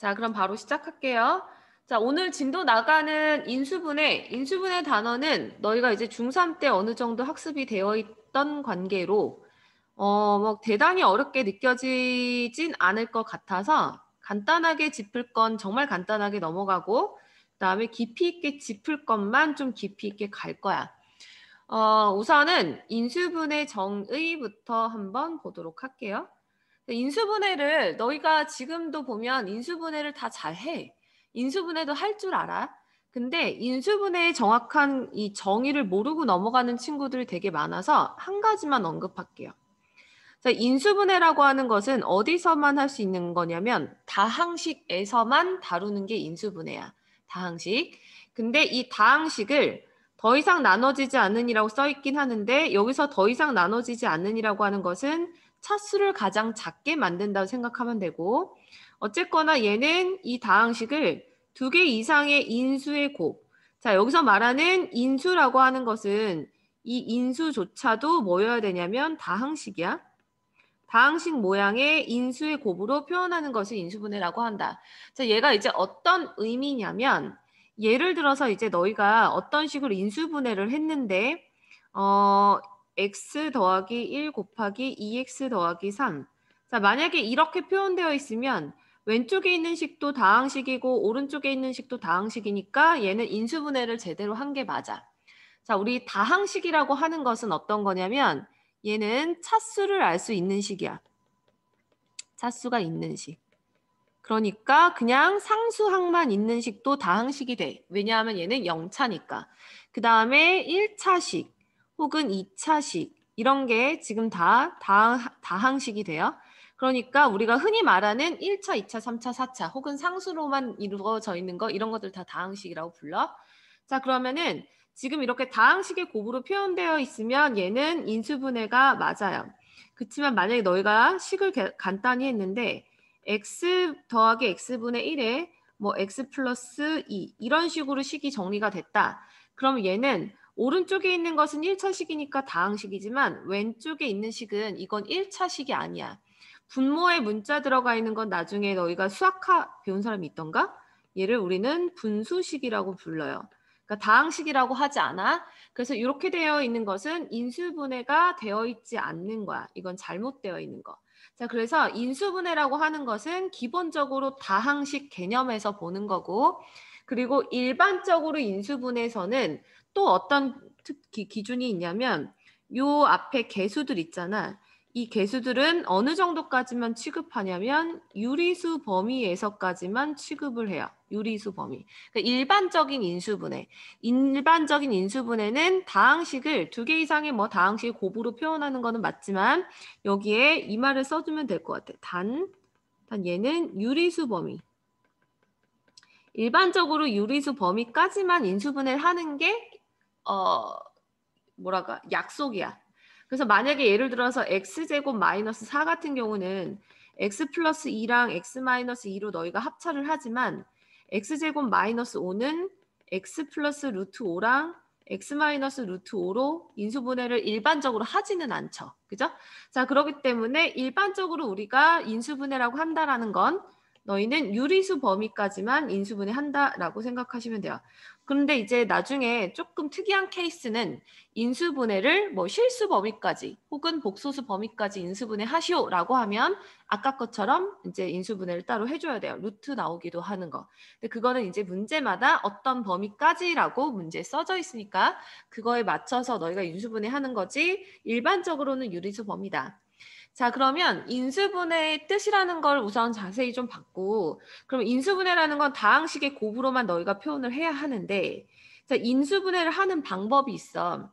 자, 그럼 바로 시작할게요. 자, 오늘 진도 나가는 인수분해 단어는 너희가 이제 중3 때 어느 정도 학습이 되어 있던 관계로, 뭐 대단히 어렵게 느껴지진 않을 것 같아서 간단하게 짚을 건 정말 간단하게 넘어가고, 그다음에 깊이 있게 짚을 것만 좀 깊이 있게 갈 거야. 우선은 인수분해 정의부터 한번 보도록 할게요. 인수분해를 너희가 지금도 보면 인수분해를 다 잘해. 인수분해도 할 줄 알아. 근데 인수분해의 정확한 이 정의를 모르고 넘어가는 친구들이 되게 많아서 한 가지만 언급할게요. 자, 인수분해라고 하는 것은 어디서만 할 수 있는 거냐면 다항식에서만 다루는 게 인수분해야. 다항식. 근데 이 다항식을 더 이상 나눠지지 않는이라고 써 있긴 하는데 여기서 더 이상 나눠지지 않는이라고 하는 것은 차수를 가장 작게 만든다고 생각하면 되고, 어쨌거나 얘는 이 다항식을 두 개 이상의 인수의 곱. 자, 여기서 말하는 인수라고 하는 것은 이 인수조차도 뭐여야 되냐면 다항식이야. 다항식 모양의 인수의 곱으로 표현하는 것을 인수분해라고 한다. 자, 얘가 이제 어떤 의미냐면, 예를 들어서 이제 너희가 어떤 식으로 인수분해를 했는데, x 더하기 1 곱하기 2x 더하기 3. 자, 만약에 이렇게 표현되어 있으면 왼쪽에 있는 식도 다항식이고 오른쪽에 있는 식도 다항식이니까 얘는 인수분해를 제대로 한 게 맞아. 자, 우리 다항식이라고 하는 것은 어떤 거냐면 얘는 차수를 알 수 있는 식이야. 차수가 있는 식. 그러니까 그냥 상수항만 있는 식도 다항식이 돼. 왜냐하면 얘는 0차니까. 그 다음에 1차식 혹은 2차식 이런 게 지금 다 다항식이 돼요. 그러니까 우리가 흔히 말하는 1차, 2차, 3차, 4차 혹은 상수로만 이루어져 있는 거 이런 것들 다 다항식이라고 불러. 자, 그러면은 지금 이렇게 다항식의 곱으로 표현되어 있으면 얘는 인수분해가 맞아요. 그렇지만 만약에 너희가 식을 간단히 했는데 x 더하기 x분의 1에 뭐 x 플러스 2 이런 식으로 식이 정리가 됐다. 그럼 얘는 오른쪽에 있는 것은 1차식이니까 다항식이지만 왼쪽에 있는 식은 이건 1차식이 아니야. 분모에 문자 들어가 있는 건 나중에 너희가 수학화 배운 사람이 있던가? 얘를 우리는 분수식이라고 불러요. 그러니까 다항식이라고 하지 않아. 그래서 이렇게 되어 있는 것은 인수분해가 되어 있지 않는 거야. 이건 잘못되어 있는 거. 자, 그래서 인수분해라고 하는 것은 기본적으로 다항식 개념에서 보는 거고, 그리고 일반적으로 인수분해에서는 또 어떤 기준이 있냐면 요 앞에 개수들 있잖아. 이 개수들은 어느 정도까지만 취급하냐면 유리수 범위에서까지만 취급을 해요. 유리수 범위. 그러니까 일반적인 인수분해는 다항식을 두 개 이상의 뭐 다항식 곱으로 표현하는 거는 맞지만 여기에 이 말을 써주면 될 것 같아. 단 얘는 유리수 범위. 일반적으로 유리수 범위까지만 인수분해를 하는 게 약속이야. 그래서 만약에 예를 들어서 x제곱 마이너스 4 같은 경우는 x 플러스 2랑 x 마이너스 2로 너희가 합차를 하지만 x제곱 마이너스 5는 x 플러스 루트 5랑 x 마이너스 루트 5로 인수분해를 일반적으로 하지는 않죠. 그죠? 자, 그렇기 때문에 일반적으로 우리가 인수분해라고 한다라는 건 너희는 유리수 범위까지만 인수분해 한다라고 생각하시면 돼요. 그런데 이제 나중에 조금 특이한 케이스는 인수분해를 뭐 실수 범위까지 혹은 복소수 범위까지 인수분해 하시오라고 하면 아까 것처럼 이제 인수분해를 따로 해줘야 돼요. 루트 나오기도 하는 거. 근데 그거는 이제 문제마다 어떤 범위까지라고 문제에 써져 있으니까 그거에 맞춰서 너희가 인수분해 하는 거지 일반적으로는 유리수 범위다. 자, 그러면 인수분해의 뜻이라는 걸 우선 자세히 좀 받고, 그럼 인수분해라는 건 다항식의 곱으로만 너희가 표현을 해야 하는데, 자, 인수분해를 하는 방법이 있어.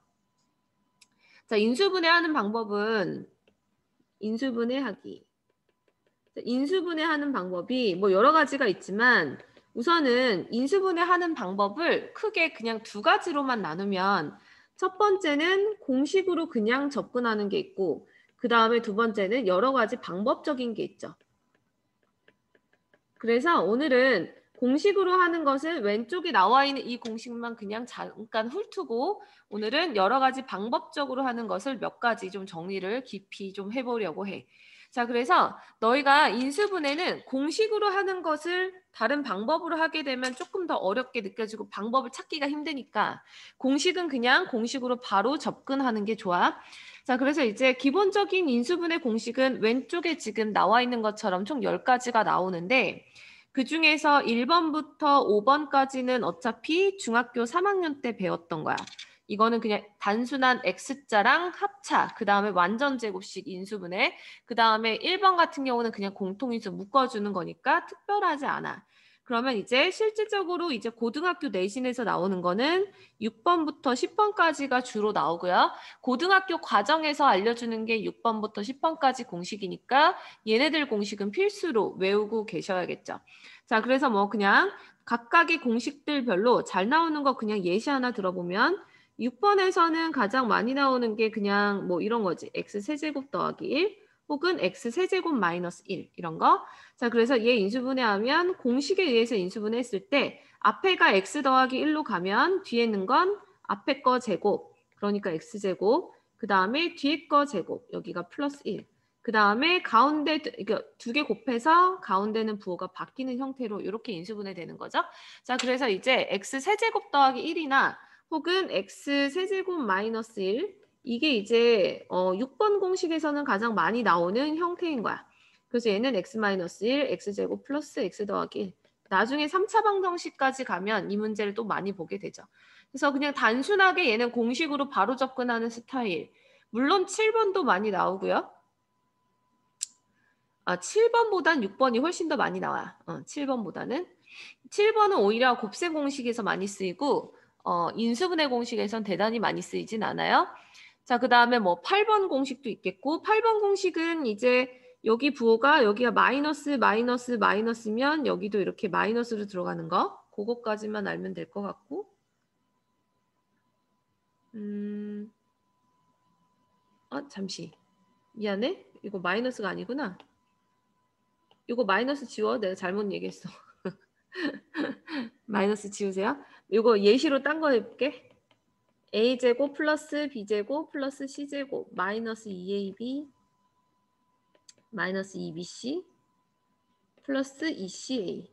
자, 인수분해하는 방법은 인수분해하기. 자, 인수분해하는 방법이 뭐 여러 가지가 있지만 우선은 인수분해하는 방법을 크게 그냥 두 가지로만 나누면 첫 번째는 공식으로 그냥 접근하는 게 있고 그 다음에 두 번째는 여러 가지 방법적인 게 있죠. 그래서 오늘은 공식으로 하는 것은 왼쪽에 나와 있는 이 공식만 그냥 잠깐 훑고 오늘은 여러 가지 방법적으로 하는 것을 몇 가지 좀 정리를 깊이 좀 해보려고 해. 자, 그래서 너희가 인수분해는 공식으로 하는 것을 다른 방법으로 하게 되면 조금 더 어렵게 느껴지고 방법을 찾기가 힘드니까 공식은 그냥 공식으로 바로 접근하는 게 좋아. 자, 그래서 이제 기본적인 인수분해 공식은 왼쪽에 지금 나와 있는 것처럼 총 10가지가 나오는데 그중에서 1번부터 5번까지는 어차피 중학교 3학년 때 배웠던 거야. 이거는 그냥 단순한 X자랑 합차, 그 다음에 완전 제곱식 인수분해, 그 다음에 1번 같은 경우는 그냥 공통인수 묶어주는 거니까 특별하지 않아. 그러면 이제 실질적으로 이제 고등학교 내신에서 나오는 거는 6번부터 10번까지가 주로 나오고요. 고등학교 과정에서 알려주는 게 6번부터 10번까지 공식이니까 얘네들 공식은 필수로 외우고 계셔야겠죠. 자, 그래서 뭐 그냥 각각의 공식들별로 잘 나오는 거 그냥 예시 하나 들어보면 6번에서는 가장 많이 나오는 게 그냥 뭐 이런 거지. x세제곱 더하기 1 혹은 x세제곱 마이너스 1 이런 거. 자, 그래서 얘 인수분해하면 공식에 의해서 인수분해했을 때 앞에가 x 더하기 1로 가면 뒤에 있는 건 앞에 거 제곱 그러니까 x제곱 그 다음에 뒤에 거 제곱 여기가 플러스 1 그 다음에 가운데 두 개 곱해서 가운데는 부호가 바뀌는 형태로 이렇게 인수분해 되는 거죠. 자, 그래서 이제 x세제곱 더하기 1이나 혹은 x세제곱 마이너스 1 이게 이제 6번 공식에서는 가장 많이 나오는 형태인 거야. 그래서 얘는 x-1 x제곱 플러스 x 더하기 1 나중에 3차 방정식까지 가면 이 문제를 또 많이 보게 되죠. 그래서 그냥 단순하게 얘는 공식으로 바로 접근하는 스타일. 물론 7번도 많이 나오고요. 7번보단 6번이 훨씬 더 많이 나와. 7번보다는. 7번은 오히려 곱셈 공식에서 많이 쓰이고 인수분해 공식에선 대단히 많이 쓰이진 않아요. 자, 그 다음에 뭐 8번 공식도 있겠고 8번 공식은 이제 여기 부호가 여기가 마이너스 마이너스 마이너스면 여기도 이렇게 마이너스로 들어가는 거 그거까지만 알면 될 것 같고 잠시 미안해 이거 마이너스가 아니구나. 이거 마이너스 지워. 내가 잘못 얘기했어. 마이너스 지우세요. 이거 예시로 딴 거 해볼게. a제곱 플러스 b제곱 플러스 c제곱 마이너스 2ab 마이너스 2bc 플러스 2ca.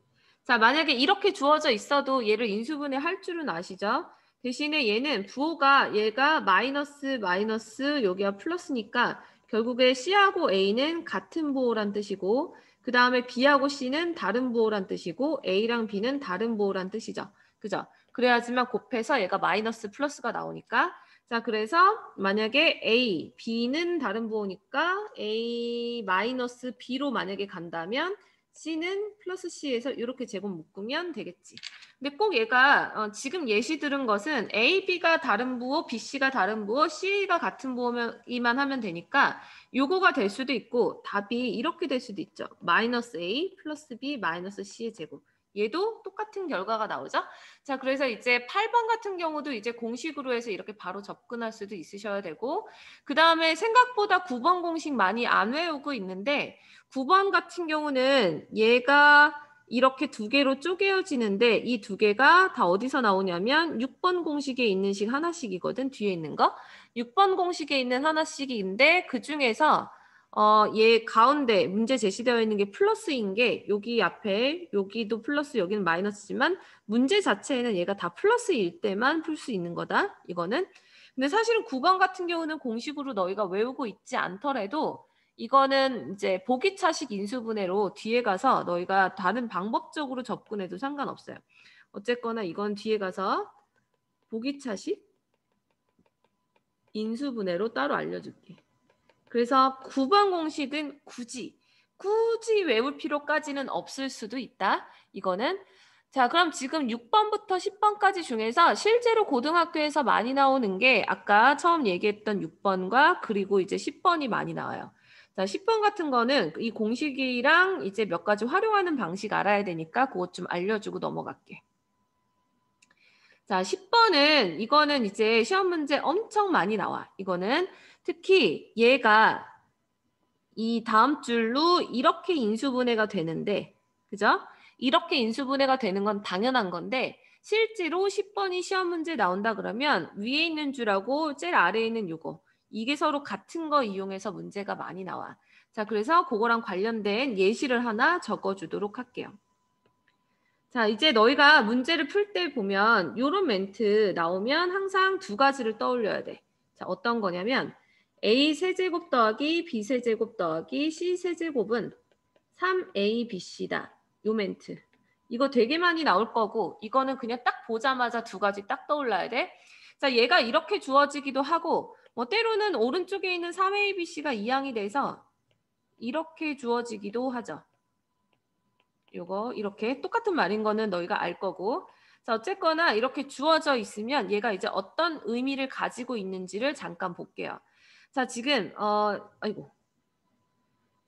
자, 만약에 이렇게 주어져 있어도 얘를 인수분해 할 줄은 아시죠? 대신에 얘는 부호가 얘가 마이너스 마이너스 여기가 플러스니까 결국에 c하고 a는 같은 부호란 뜻이고 그 다음에 b하고 c는 다른 부호란 뜻이고 a랑 b는 다른 부호란 뜻이죠. 그죠? 그래야지만 곱해서 얘가 마이너스 플러스가 나오니까 자, 그래서 만약에 A, B는 다른 부호니까 A 마이너스 B로 만약에 간다면 C는 플러스 C에서 이렇게 제곱 묶으면 되겠지. 근데 꼭 얘가 지금 예시 들은 것은 A, B가 다른 부호, B, C가 다른 부호, C가 같은 부호이만 하면 되니까 요거가 될 수도 있고 답이 이렇게 될 수도 있죠. 마이너스 A 플러스 B 마이너스 C의 제곱. 얘도 똑같은 결과가 나오죠. 자, 그래서 이제 8번 같은 경우도 이제 공식으로 해서 이렇게 바로 접근할 수도 있으셔야 되고 그 다음에 생각보다 9번 공식 많이 안 외우고 있는데 9번 같은 경우는 얘가 이렇게 두 개로 쪼개어지는데 이 두 개가 다 어디서 나오냐면 6번 공식에 있는 식 하나씩이거든. 뒤에 있는 거. 6번 공식에 있는 하나씩인데 그중에서 얘 가운데 문제 제시되어 있는 게 플러스인 게 여기 앞에 여기도 플러스 여기는 마이너스지만 문제 자체에는 얘가 다 플러스일 때만 풀 수 있는 거다. 이거는. 근데 사실은 9번 같은 경우는 공식으로 너희가 외우고 있지 않더라도 이거는 이제 보기차식 인수분해로 뒤에 가서 너희가 다른 방법적으로 접근해도 상관없어요. 어쨌거나 이건 뒤에 가서 보기차식 인수분해로 따로 알려줄게. 그래서 9번 공식은 굳이 외울 필요까지는 없을 수도 있다. 이거는 자, 그럼 지금 6번부터 10번까지 중에서 실제로 고등학교에서 많이 나오는 게 아까 처음 얘기했던 6번과 그리고 이제 10번이 많이 나와요. 자, 10번 같은 거는 이 공식이랑 이제 몇 가지 활용하는 방식 알아야 되니까 그것 좀 알려주고 넘어갈게. 자, 10번은 이거는 이제 시험 문제 엄청 많이 나와. 이거는 특히 얘가 이 다음 줄로 이렇게 인수분해가 되는데, 그죠? 이렇게 인수분해가 되는 건 당연한 건데 실제로 10번이 시험 문제 나온다 그러면 위에 있는 줄하고 제일 아래에 있는 요거 이게 서로 같은 거 이용해서 문제가 많이 나와. 자, 그래서 그거랑 관련된 예시를 하나 적어주도록 할게요. 자, 이제 너희가 문제를 풀 때 보면 이런 멘트 나오면 항상 두 가지를 떠올려야 돼. 자, 어떤 거냐면 a 세제곱 더하기 b 세제곱 더하기 c 세제곱은 3abc다. 요 멘트. 이거 되게 많이 나올 거고 이거는 그냥 딱 보자마자 두 가지 딱 떠올라야 돼. 자, 얘가 이렇게 주어지기도 하고 뭐 때로는 오른쪽에 있는 3abc가 이항이 돼서 이렇게 주어지기도 하죠. 요거 이렇게 똑같은 말인 거는 너희가 알 거고. 자, 어쨌거나 이렇게 주어져 있으면 얘가 이제 어떤 의미를 가지고 있는지를 잠깐 볼게요. 자, 지금 아이고.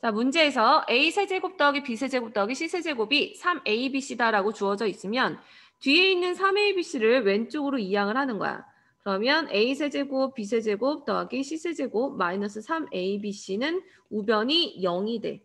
자, 문제에서 a 세제곱 더하기 b 세제곱 더하기 c 세제곱이 3abc다라고 주어져 있으면 뒤에 있는 3abc를 왼쪽으로 이항을 하는 거야. 그러면 a 세제곱 b 세제곱 더하기 c 세제곱 마이너스 3abc는 우변이 0이 돼.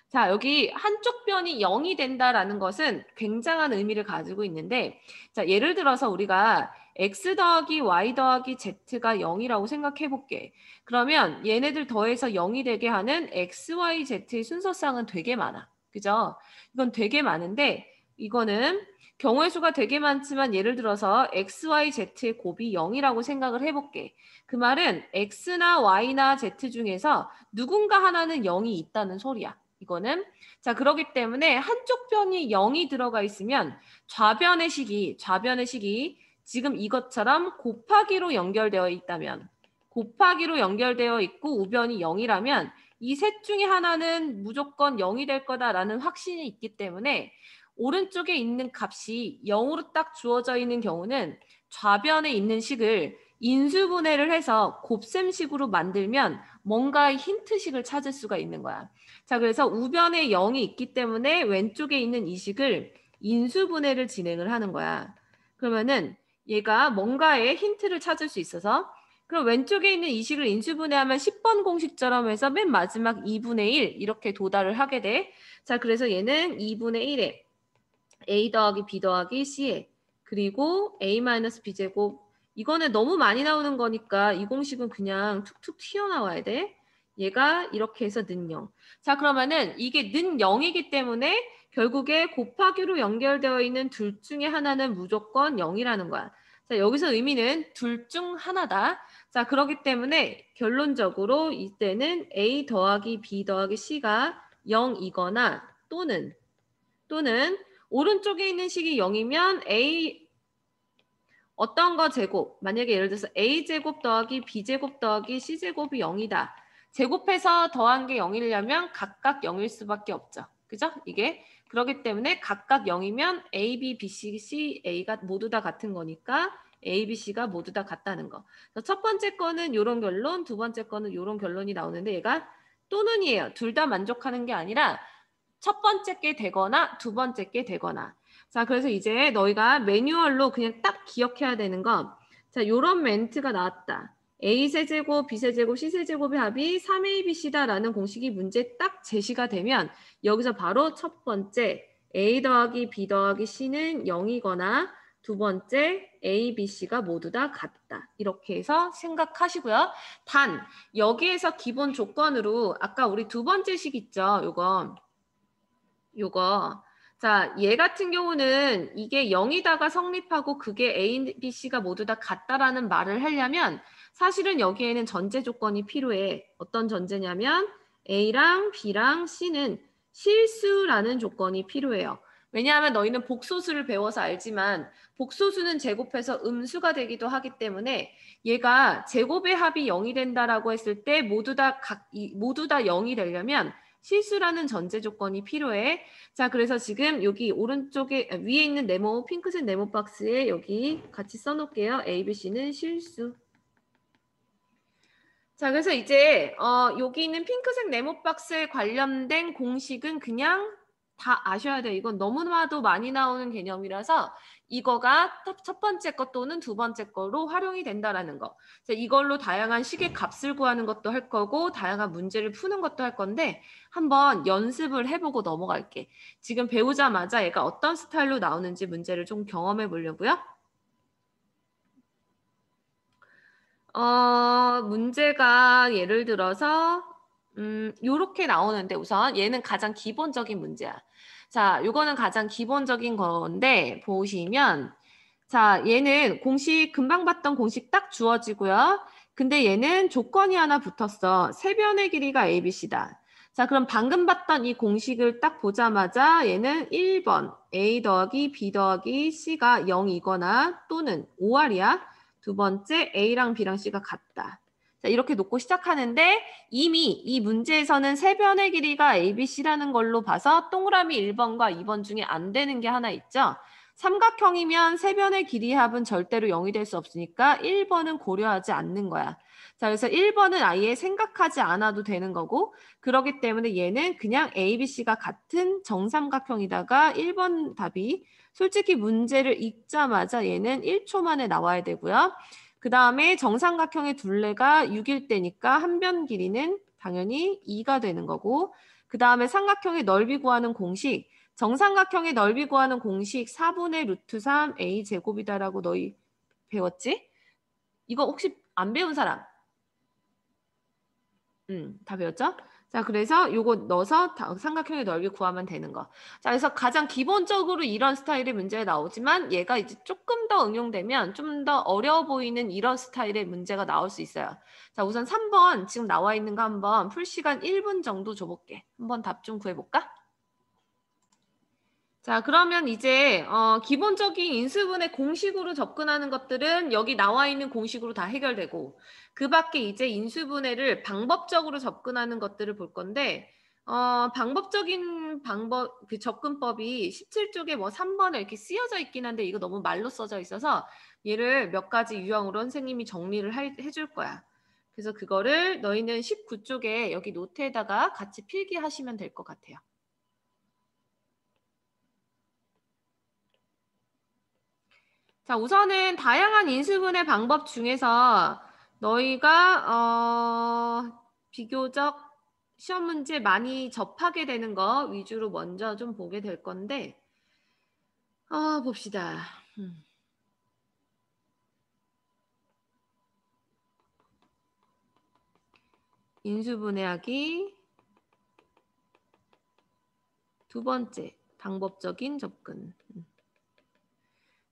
자, 여기 한쪽 변이 0이 된다라는 것은 굉장한 의미를 가지고 있는데, 자, 예를 들어서 우리가 x 더하기 y 더하기 z가 0이라고 생각해 볼게. 그러면 얘네들 더해서 0이 되게 하는 x, y, z의 순서상은 되게 많아. 그죠? 이건 되게 많은데, 이거는 경우의 수가 되게 많지만 예를 들어서 x, y, z의 곱이 0이라고 생각을 해볼게. 그 말은 x나 y나 z 중에서 누군가 하나는 0이 있다는 소리야. 이거는 자, 그렇기 때문에 한쪽 변이 0이 들어가 있으면 좌변의 식이 지금 이것처럼 곱하기로 연결되어 있다면 곱하기로 연결되어 있고 우변이 0이라면 이 셋 중에 하나는 무조건 0이 될 거다라는 확신이 있기 때문에 오른쪽에 있는 값이 0으로 딱 주어져 있는 경우는 좌변에 있는 식을 인수분해를 해서 곱셈식으로 만들면 뭔가 힌트식을 찾을 수가 있는 거야. 자, 그래서 우변에 0이 있기 때문에 왼쪽에 있는 이 식을 인수분해를 진행을 하는 거야. 그러면은 얘가 뭔가의 힌트를 찾을 수 있어서 그럼 왼쪽에 있는 이 식을 인수분해하면 10번 공식처럼 해서 맨 마지막 2분의 1 이렇게 도달을 하게 돼. 자, 그래서 얘는 2분의 1에 a 더하기 b 더하기 c에 그리고 a-b 제곱 이거는 너무 많이 나오는 거니까 이 공식은 그냥 툭툭 튀어나와야 돼. 얘가 이렇게 해서 는 0. 자, 그러면은 이게 는 0이기 때문에 결국에 곱하기로 연결되어 있는 둘 중에 하나는 무조건 0이라는 거야. 자, 여기서 의미는 둘 중 하나다. 자, 그렇기 때문에 결론적으로 이때는 a 더하기 b 더하기 c가 0이거나 또는 오른쪽에 있는 식이 0이면 a 어떤 거 제곱 만약에 예를 들어서 a제곱 더하기 b제곱 더하기 c제곱이 0이다. 제곱해서 더한 게 0이려면 각각 0일 수밖에 없죠. 그죠? 이게 그렇기 때문에 각각 0이면 a, b, b, c, a가 모두 다 같은 거니까 a, b, c가 모두 다 같다는 거. 첫 번째 거는 이런 결론, 두 번째 거는 이런 결론이 나오는데 얘가 또는이에요. 둘 다 만족하는 게 아니라 첫 번째 게 되거나 두 번째 게 되거나. 자, 그래서 이제 너희가 매뉴얼로 그냥 딱 기억해야 되는 거. 자, 요런 멘트가 나왔다. a세제곱, b세제곱, c세제곱의 합이 3abc다라는 공식이 문제 딱 제시가 되면 여기서 바로 첫 번째 a 더하기 b 더하기 c는 0이거나 두 번째 a, b, c가 모두 다 같다. 이렇게 해서 생각하시고요. 단 여기에서 기본 조건으로 아까 우리 두 번째 식 있죠. 요거. 자, 얘 같은 경우는 이게 0이다가 성립하고 그게 A, B, C가 모두 다 같다라는 말을 하려면 사실은 여기에는 전제 조건이 필요해. 어떤 전제냐면 A랑 B랑 C는 실수라는 조건이 필요해요. 왜냐하면 너희는 복소수를 배워서 알지만 복소수는 제곱해서 음수가 되기도 하기 때문에 얘가 제곱의 합이 0이 된다라고 했을 때 모두 다 0이 되려면 실수라는 전제 조건이 필요해. 자, 그래서 지금 여기 오른쪽에 위에 있는 네모 핑크색 네모 박스에 여기 같이 써놓을게요. A, B, C는 실수. 자, 그래서 이제 여기 있는 핑크색 네모 박스에 관련된 공식은 그냥 다 아셔야 돼요. 이건 너무나도 많이 나오는 개념이라서 이거가 첫 번째 것 또는 두 번째 거로 활용이 된다라는 거. 자, 이걸로 다양한 식의 값을 구하는 것도 할 거고 다양한 문제를 푸는 것도 할 건데 한번 연습을 해보고 넘어갈게. 지금 배우자마자 얘가 어떤 스타일로 나오는지 문제를 좀 경험해 보려고요. 문제가 예를 들어서 요렇게 나오는데 우선 얘는 가장 기본적인 문제야. 자, 요거는 가장 기본적인 건데 보시면 자, 얘는 공식 금방 봤던 공식 딱 주어지고요. 근데 얘는 조건이 하나 붙었어. 세변의 길이가 ABC다. 자, 그럼 방금 봤던 이 공식을 딱 보자마자 얘는 1번 A 더하기 B 더하기 C가 0이거나 또는 5R이야. 두 번째 A랑 B랑 C가 같다. 자, 이렇게 놓고 시작하는데 이미 이 문제에서는 세변의 길이가 ABC라는 걸로 봐서 동그라미 1번과 2번 중에 안 되는 게 하나 있죠. 삼각형이면 세변의 길이 합은 절대로 0이 될 수 없으니까 1번은 고려하지 않는 거야. 자, 그래서 1번은 아예 생각하지 않아도 되는 거고 그렇기 때문에 얘는 그냥 A, B, C가 같은 정삼각형이다가 1번 답이 솔직히 문제를 읽자마자 얘는 1초 만에 나와야 되고요. 그 다음에 정삼각형의 둘레가 6일 때니까 한 변 길이는 당연히 2가 되는 거고 그 다음에 삼각형의 넓이 구하는 공식 정삼각형의 넓이 구하는 공식 4분의 루트 3 a 제곱이다라고 너희 배웠지? 이거 혹시 안 배운 사람? 다 배웠죠? 자, 그래서 요거 넣어서 삼각형의 넓이 구하면 되는 거. 자, 그래서 가장 기본적으로 이런 스타일의 문제가 나오지만 얘가 이제 조금 더 응용되면 좀 더 어려워 보이는 이런 스타일의 문제가 나올 수 있어요. 자, 우선 3번 지금 나와 있는 거 한번 풀 시간 1분 정도 줘볼게. 한번 답 좀 구해볼까? 자, 그러면 이제 기본적인 인수분해 공식으로 접근하는 것들은 여기 나와 있는 공식으로 다 해결되고 그 밖에 이제 인수분해를 방법적으로 접근하는 것들을 볼 건데 방법적인 그 접근법이 17쪽에 뭐 3번에 이렇게 쓰여져 있긴 한데 이거 너무 말로 써져 있어서 얘를 몇 가지 유형으로 선생님이 정리를 해줄 거야. 그래서 그거를 너희는 19쪽에 여기 노트에다가 같이 필기하시면 될 것 같아요. 자, 우선은 다양한 인수분해 방법 중에서 너희가 비교적 시험 문제 많이 접하게 되는 거 위주로 먼저 좀 보게 될 건데 봅시다. 인수분해하기 두 번째 방법적인 접근.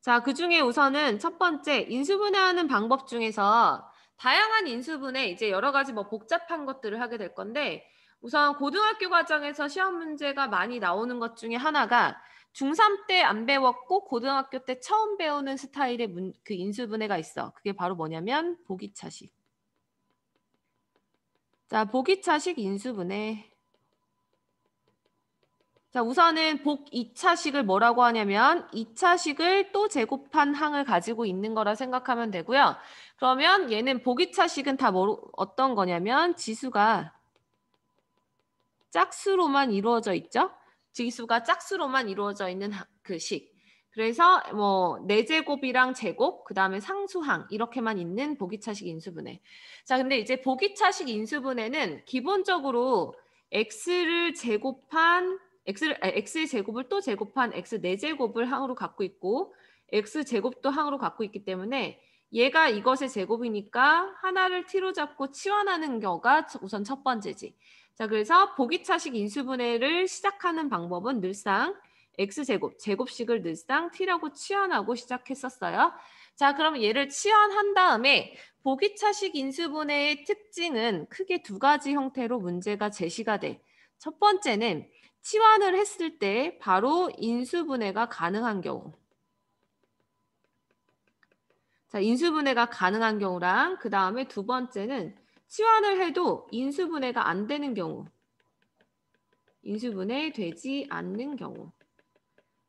자, 그중에 우선은 첫 번째 인수분해하는 방법 중에서 다양한 인수분해 이제 여러 가지 뭐 복잡한 것들을 하게 될 건데 우선 고등학교 과정에서 시험 문제가 많이 나오는 것 중에 하나가 중3 때 안 배웠고 고등학교 때 처음 배우는 스타일의 그 인수분해가 있어. 그게 바로 뭐냐면 보기차식. 자, 보기차식 인수분해. 자, 우선은 복 2차식을 뭐라고 하냐면 2차식을 또 제곱한 항을 가지고 있는 거라 생각하면 되고요. 그러면 얘는 복 2차식은 다 어떤 거냐면 지수가 짝수로만 이루어져 있죠. 지수가 짝수로만 이루어져 있는 그 식. 그래서 뭐 4제곱이랑 제곱, 그 다음에 상수항 이렇게만 있는 보기차식 인수분해. 자, 근데 이제 보기차식 인수분해는 기본적으로 x를 제곱한 x의 제곱을 또 제곱한 x 4제곱을 항으로 갖고 있고 x 제곱도 항으로 갖고 있기 때문에 얘가 이것의 제곱이니까 하나를 t로 잡고 치환하는 거가 우선 첫 번째지. 자, 그래서 보기차식 인수분해를 시작하는 방법은 늘상 x제곱, 제곱식을 늘상 t라고 치환하고 시작했었어요. 자, 그럼 얘를 치환한 다음에 보기차식 인수분해의 특징은 크게 두 가지 형태로 문제가 제시가 돼. 첫 번째는 치환을 했을 때 바로 인수분해가 가능한 경우. 자, 인수분해가 가능한 경우랑 그 다음에 두 번째는 치환을 해도 인수분해가 안 되는 경우. 인수분해 되지 않는 경우.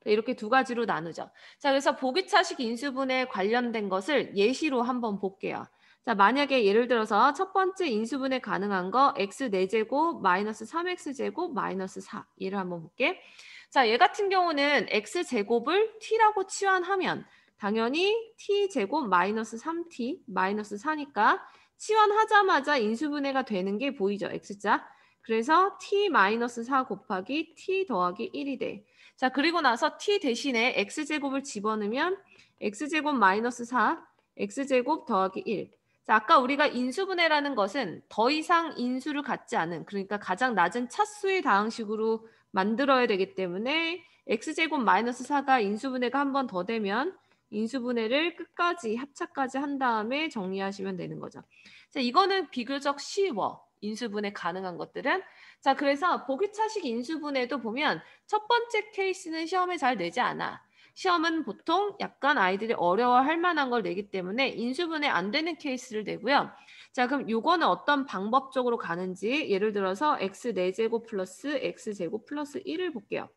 이렇게 두 가지로 나누죠. 자, 그래서 보기차식 인수분해 관련된 것을 예시로 한번 볼게요. 자, 만약에 예를 들어서 첫 번째 인수분해 가능한 거 x 4제곱 마이너스 3x제곱 마이너스 4. 얘를 한번 볼게. 자, 얘 같은 경우는 x제곱을 t라고 치환하면 당연히 t제곱 마이너스 3t 마이너스 4니까 치환하자마자 인수분해가 되는 게 보이죠. x자. 그래서 t-4 곱하기 t 더하기 1이 돼. 자, 그리고 나서 t 대신에 x제곱을 집어넣으면 x제곱 마이너스 4, x제곱 더하기 1. 자, 아까 우리가 인수분해라는 것은 더 이상 인수를 갖지 않은, 그러니까 가장 낮은 차수의 다항식으로 만들어야 되기 때문에 x제곱 마이너스 4가 인수분해가 한 번 더 되면 인수분해를 끝까지 합차까지 한 다음에 정리하시면 되는 거죠. 자, 이거는 비교적 쉬워. 인수분해 가능한 것들은. 자, 그래서 보기차식 인수분해도 보면 첫 번째 케이스는 시험에 잘 내지 않아. 시험은 보통 약간 아이들이 어려워할 만한 걸 내기 때문에 인수분해 안 되는 케이스를 내고요. 자, 그럼 요거는 어떤 방법적으로 가는지 예를 들어서 x 4제곱 플러스 x제곱 플러스 1을 볼게요.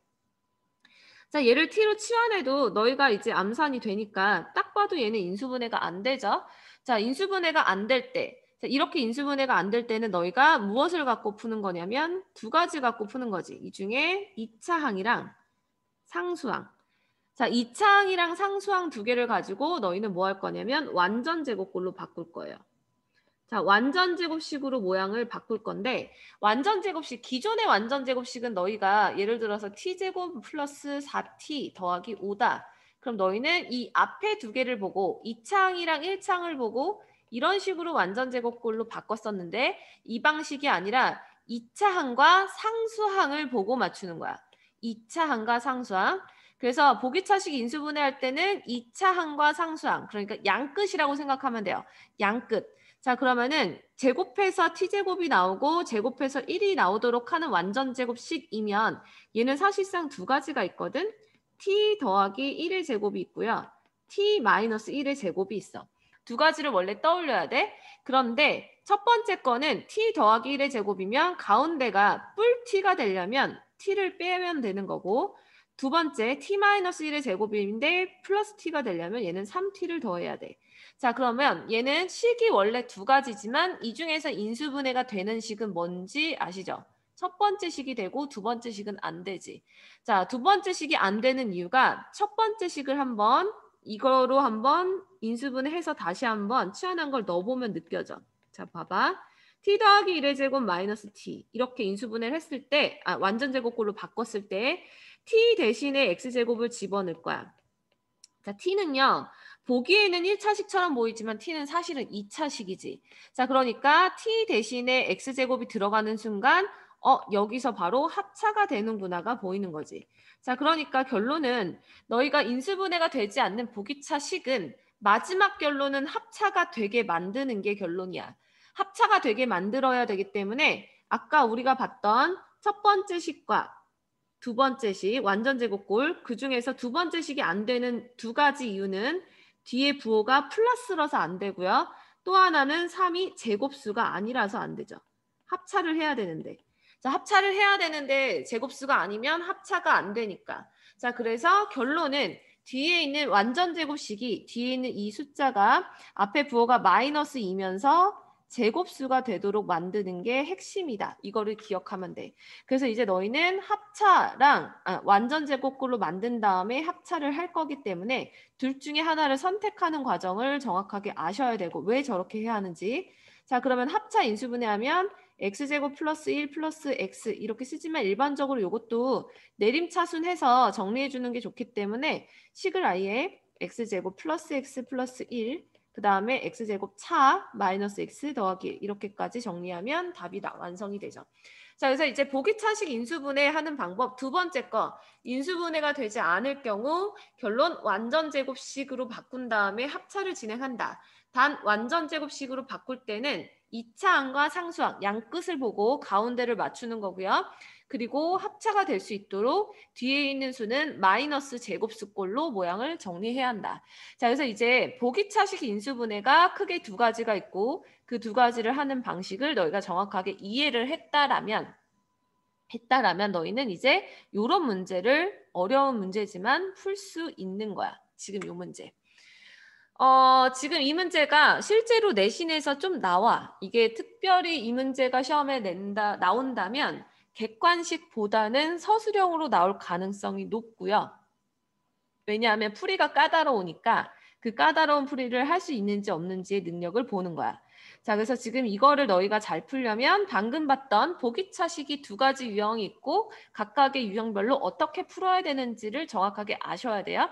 자, 얘를 t로 치환해도 너희가 이제 암산이 되니까 딱 봐도 얘는 인수분해가 안 되죠. 자, 인수분해가 안 될 때, 자, 이렇게 인수분해가 안 될 때는 너희가 무엇을 갖고 푸는 거냐면 두 가지 갖고 푸는 거지. 이 중에 2차 항이랑 상수항. 자, 2차 항이랑 상수항 두 개를 가지고 너희는 뭐 할 거냐면 완전 제곱꼴로 바꿀 거예요. 자, 완전 제곱식으로 모양을 바꿀 건데 완전 제곱식, 기존의 완전 제곱식은 너희가 예를 들어서 t제곱 플러스 4t 더하기 5다. 그럼 너희는 이 앞에 두 개를 보고 2차항이랑 1차항을 보고 이런 식으로 완전 제곱꼴로 바꿨었는데 이 방식이 아니라 2차항과 상수항을 보고 맞추는 거야. 2차항과 상수항. 그래서 보기차식 인수분해할 때는 2차항과 상수항, 그러니까 양끝이라고 생각하면 돼요. 양끝. 자, 그러면은 제곱해서 t제곱이 나오고 제곱해서 1이 나오도록 하는 완전 제곱식이면 얘는 사실상 두 가지가 있거든. t 더하기 1의 제곱이 있고요. t 마이너스 1의 제곱이 있어. 두 가지를 원래 떠올려야 돼. 그런데 첫 번째 거는 t 더하기 1의 제곱이면 가운데가 뿔 t가 되려면 t를 빼면 되는 거고, 두 번째 t 마이너스 1의 제곱인데 플러스 t가 되려면 얘는 3t를 더해야 돼. 자, 그러면 얘는 식이 원래 두 가지지만 이 중에서 인수분해가 되는 식은 뭔지 아시죠? 첫 번째 식이 되고 두 번째 식은 안 되지. 자, 두 번째 식이 안 되는 이유가 첫 번째 식을 한번 이거로 한번 인수분해해서 다시 한번 치환한 걸 넣어보면 느껴져. 자, 봐봐. t 더하기 1의 제곱 마이너스 t 이렇게 인수분해를 했을 때, 완전 제곱꼴로 바꿨을 때 t 대신에 x제곱을 집어넣을 거야. 자, t는요. 보기에는 1차식처럼 보이지만 t는 사실은 2차식이지. 자, 그러니까 t 대신에 x제곱이 들어가는 순간 여기서 바로 합차가 되는구나가 보이는 거지. 자, 그러니까 결론은 너희가 인수분해가 되지 않는 보기차식은 마지막 결론은 합차가 되게 만드는 게 결론이야. 합차가 되게 만들어야 되기 때문에 아까 우리가 봤던 첫 번째 식과 두 번째 식, 완전 제곱꼴, 그중에서 두 번째 식이 안 되는 두 가지 이유는 뒤에 부호가 플러스라서 안 되고요. 또 하나는 3이 제곱수가 아니라서 안 되죠. 합차를 해야 되는데. 자, 합차를 해야 되는데 제곱수가 아니면 합차가 안 되니까. 자, 그래서 결론은 뒤에 있는 완전 제곱식이 뒤에 있는 이 숫자가 앞에 부호가 마이너스 2면서 제곱수가 되도록 만드는 게 핵심이다. 이거를 기억하면 돼. 그래서 이제 너희는 합차랑 완전 제곱꼴로 만든 다음에 합차를 할 거기 때문에 둘 중에 하나를 선택하는 과정을 정확하게 아셔야 되고 왜 저렇게 해야 하는지. 자, 그러면 합차 인수분해하면 x제곱 플러스 1 플러스 x 이렇게 쓰지만 일반적으로 이것도 내림차순해서 정리해 주는 게 좋기 때문에 식을 아예 x제곱 플러스 x 플러스 1 그 다음에 x제곱 차 마이너스 x 더하기 1 이렇게까지 정리하면 답이 완성이 되죠. 자, 그래서 이제 보기차식 인수분해 하는 방법 두 번째 거 인수분해가 되지 않을 경우 결론 완전 제곱식으로 바꾼 다음에 합차를 진행한다. 단 완전 제곱식으로 바꿀 때는 2차항과 상수항 양끝을 보고 가운데를 맞추는 거고요. 그리고 합차가 될 수 있도록 뒤에 있는 수는 마이너스 제곱수꼴로 모양을 정리해야 한다. 자, 그래서 이제 보기차식 인수분해가 크게 두 가지가 있고 그 두 가지를 하는 방식을 너희가 정확하게 이해를 했다라면 너희는 이제 이런 문제를 어려운 문제지만 풀 수 있는 거야. 지금 이 문제. 지금 이 문제가 실제로 내신에서 좀 나와. 이게 특별히 이 문제가 시험에 나온다면 객관식보다는 서술형으로 나올 가능성이 높고요. 왜냐하면 풀이가 까다로우니까 그 까다로운 풀이를 할 수 있는지 없는지의 능력을 보는 거야. 자, 그래서 지금 이거를 너희가 잘 풀려면 방금 봤던 보기차식이 두 가지 유형이 있고 각각의 유형별로 어떻게 풀어야 되는지를 정확하게 아셔야 돼요.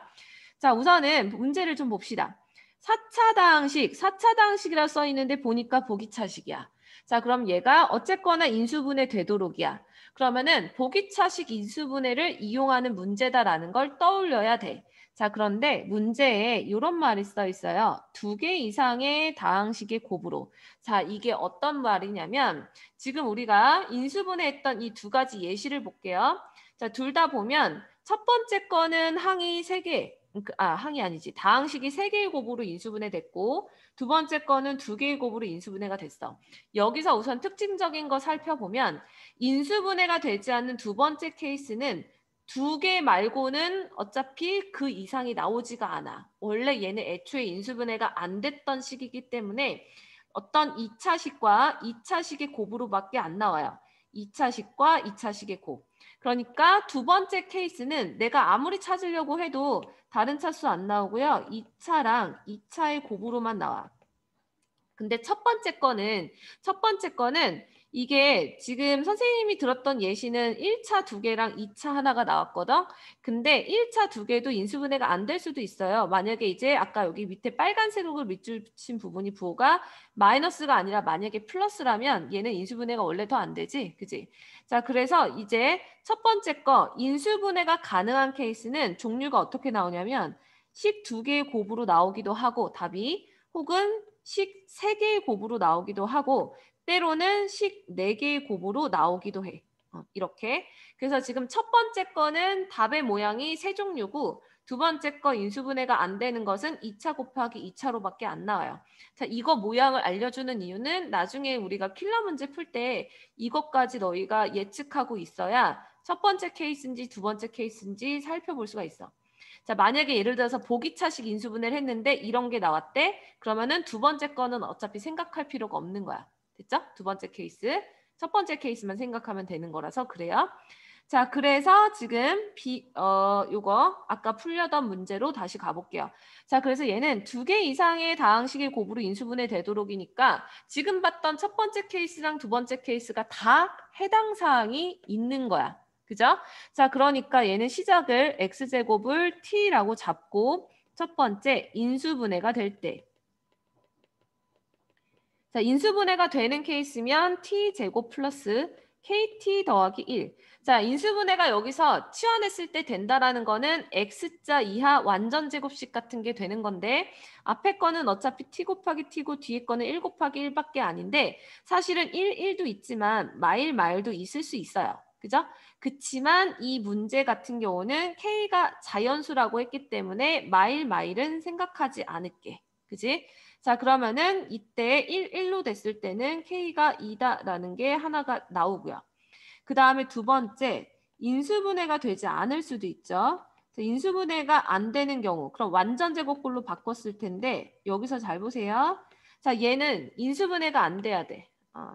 자, 우선은 문제를 좀 봅시다. 4차 다항식이라 써 있는데 보니까 보기차식이야. 자, 그럼 얘가 어쨌거나 인수분해 되도록이야. 그러면은 보기차식 인수분해를 이용하는 문제다라는 걸 떠올려야 돼. 자, 그런데 문제에 이런 말이 써 있어요. 2개 이상의 다항식의 곱으로. 자, 이게 어떤 말이냐면 지금 우리가 인수분해했던 이 2가지 예시를 볼게요. 자, 둘 다 보면 첫 번째 거는 항이 3개, 항이 아니지. 다항식이 3개의 곱으로 인수분해 됐고 두 번째 거는 2개의 곱으로 인수분해가 됐어. 여기서 우선 특징적인 거 살펴보면 인수분해가 되지 않는 두 번째 케이스는 2개 말고는 어차피 그 이상이 나오지가 않아. 원래 얘는 애초에 인수분해가 안 됐던 식이기 때문에 어떤 2차식과 2차식의 곱으로밖에 안 나와요. 2차식과 2차식의 곱. 그러니까 두 번째 케이스는 내가 아무리 찾으려고 해도 다른 차수 안 나오고요. 2차랑 2차의 곱으로만 나와. 근데 첫 번째 거는 이게 지금 선생님이 들었던 예시는 1차 2개랑 2차 하나가 나왔거든. 근데 1차 2개도 인수분해가 안 될 수도 있어요. 만약에 이제 아까 여기 밑에 빨간색으로 밑줄 친 부분이 부호가 마이너스가 아니라 만약에 플러스라면 얘는 인수분해가 원래 더 안 되지. 그지? 자, 그래서 이제 첫 번째 거 인수분해가 가능한 케이스는 종류가 어떻게 나오냐면 식 2개의 곱으로 나오기도 하고 답이 혹은 식 3개의 곱으로 나오기도 하고 때로는 식 4개의 곱으로 나오기도 해. 이렇게. 그래서 지금 첫 번째 거는 답의 모양이 세 종류고 두 번째 거 인수분해가 안 되는 것은 2차 곱하기 2차로밖에 안 나와요. 자, 이거 모양을 알려주는 이유는 나중에 우리가 킬러 문제 풀 때 이것까지 너희가 예측하고 있어야 첫 번째 케이스인지 두 번째 케이스인지 살펴볼 수가 있어. 자, 만약에 예를 들어서 보기차식 인수분해를 했는데 이런 게 나왔대. 그러면은 두 번째 거는 어차피 생각할 필요가 없는 거야. 됐죠? 두 번째 케이스. 첫 번째 케이스만 생각하면 되는 거라서 그래요. 자, 그래서 지금 요거 아까 풀려던 문제로 다시 가볼게요. 자, 그래서 얘는 2개 이상의 다항식의 곱으로 인수분해 되도록이니까 지금 봤던 첫 번째 케이스랑 두 번째 케이스가 다 해당 사항이 있는 거야. 그죠? 자, 그러니까 얘는 시작을 x제곱을 t라고 잡고 첫 번째 인수분해가 될 때. 자, 인수분해가 되는 케이스면 t제곱 플러스 kt 더하기 1. 자, 인수분해가 여기서 치환했을 때 된다라는 거는 x자 이하 완전제곱식 같은 게 되는 건데 앞에 거는 어차피 t 곱하기 t고 뒤에 거는 1 곱하기 1밖에 아닌데 사실은 1, 1도 있지만 마일도 있을 수 있어요. 그죠? 그치만 이 문제 같은 경우는 k가 자연수라고 했기 때문에 마일은 생각하지 않을게. 그지? 자, 그러면은 이때 1로 됐을 때는 k가 2다라는 게 하나가 나오고요. 그 다음에 두 번째, 인수분해가 되지 않을 수도 있죠. 자, 인수분해가 안 되는 경우, 그럼 완전제곱꼴로 바꿨을 텐데 여기서 잘 보세요. 자, 얘는 인수분해가 안 돼야 돼.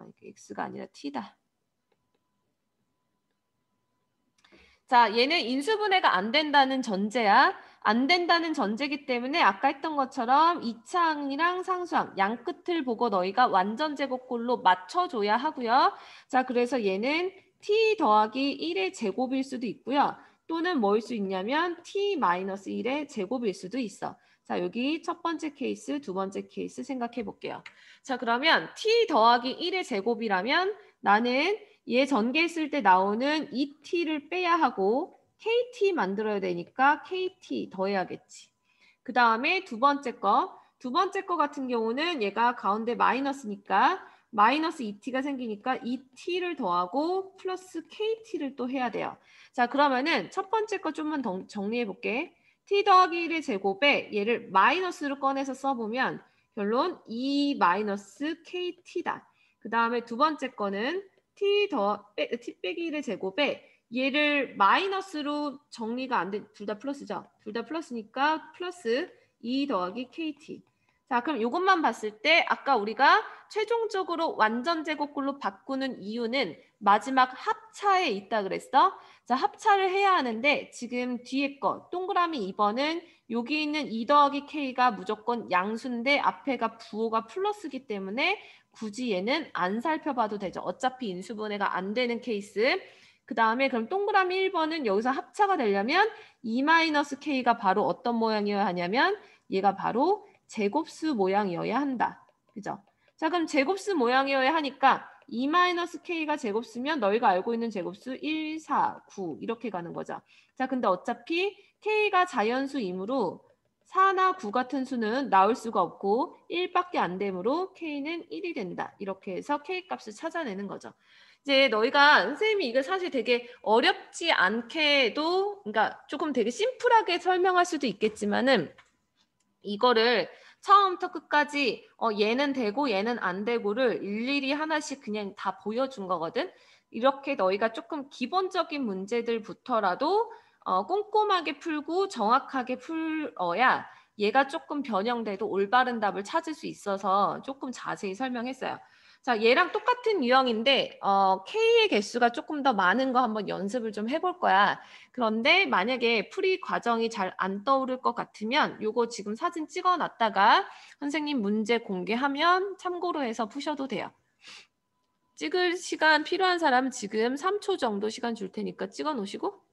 이게 x가 아니라 t다. 자, 얘는 인수분해가 안 된다는 전제야. 안 된다는 전제기 때문에 아까 했던 것처럼 이차항이랑 상수항 양 끝을 보고 너희가 완전제곱꼴로 맞춰줘야 하고요. 자, 그래서 얘는 t 더하기 1의 제곱일 수도 있고요. 또는 뭐일 수 있냐면 t-1의 제곱일 수도 있어. 자, 여기 첫 번째 케이스, 두 번째 케이스 생각해 볼게요. 자, 그러면 t 더하기 1의 제곱이라면 나는 얘 전개했을 때 나오는 ET를 빼야 하고 KT 만들어야 되니까 KT 더해야겠지. 그 다음에 두 번째 거 같은 경우는 얘가 가운데 마이너스니까 마이너스 ET가 생기니까 ET를 더하고 플러스 KT를 또 해야 돼요. 자, 그러면은 첫 번째 거 좀만 더 정리해 볼게. T 더하기 1의 제곱에 얘를 마이너스로 꺼내서 써보면 결론 2 마이너스 KT다. 그 다음에 두 번째 거는 t 빼기 1의 제곱에 얘를 마이너스로 정리가 안 돼. 둘 다 플러스죠. 둘 다 플러스니까 플러스 2 더하기 kt. 자, 그럼 이것만 봤을 때 아까 우리가 최종적으로 완전제곱꼴로 바꾸는 이유는 마지막 합차에 있다 그랬어. 자, 합차를 해야 하는데 지금 뒤에 거 동그라미 2번은 여기 있는 2 더하기 k가 무조건 양수인데 앞에가 부호가 플러스기 때문에 굳이 얘는 안 살펴봐도 되죠. 어차피 인수분해가 안 되는 케이스. 그 다음에 그럼 동그라미 1번은 여기서 합차가 되려면 2-k가 바로 어떤 모양이어야 하냐면 얘가 바로 제곱수 모양이어야 한다. 그죠? 자, 그럼 제곱수 모양이어야 하니까 2-k가 제곱수면 너희가 알고 있는 제곱수 1, 4, 9 이렇게 가는 거죠. 자, 근데 어차피 k가 자연수이므로 4나 9 같은 수는 나올 수가 없고 1밖에 안 되므로 k는 1이 된다. 이렇게 해서 k 값을 찾아내는 거죠. 이제 너희가 선생님이 이거 사실 되게 어렵지 않게도 그러니까 조금 되게 심플하게 설명할 수도 있겠지만은 이거를 처음부터 끝까지 얘는 되고 얘는 안 되고를 일일이 하나씩 그냥 다 보여준 거거든. 이렇게 너희가 조금 기본적인 문제들부터라도 꼼꼼하게 풀고 정확하게 풀어야 얘가 조금 변형돼도 올바른 답을 찾을 수 있어서 조금 자세히 설명했어요. 자, 얘랑 똑같은 유형인데 K의 개수가 조금 더 많은 거 한번 연습을 좀 해볼 거야. 그런데 만약에 풀이 과정이 잘 안 떠오를 것 같으면 요거 지금 사진 찍어놨다가 선생님 문제 공개하면 참고로 해서 푸셔도 돼요. 찍을 시간 필요한 사람은 지금 3초 정도 시간 줄 테니까 찍어 놓으시고.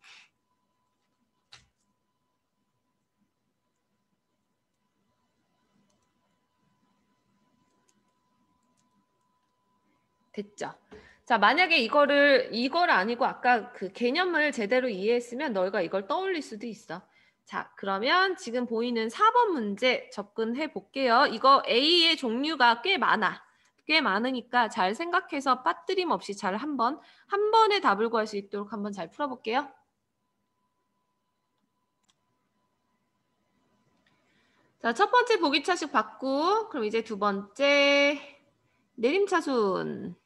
됐죠? 자, 만약에 이걸 아니고 아까 그 개념을 제대로 이해했으면 너희가 이걸 떠올릴 수도 있어. 자, 그러면 지금 보이는 4번 문제 접근해 볼게요. 이거 A의 종류가 꽤 많아. 꽤 많으니까 잘 생각해서 빠뜨림 없이 잘 한 번에 답을 구할 수 있도록 한번 잘 풀어볼게요. 자, 첫 번째 보기차식 받고 그럼 이제 두 번째 내림차순.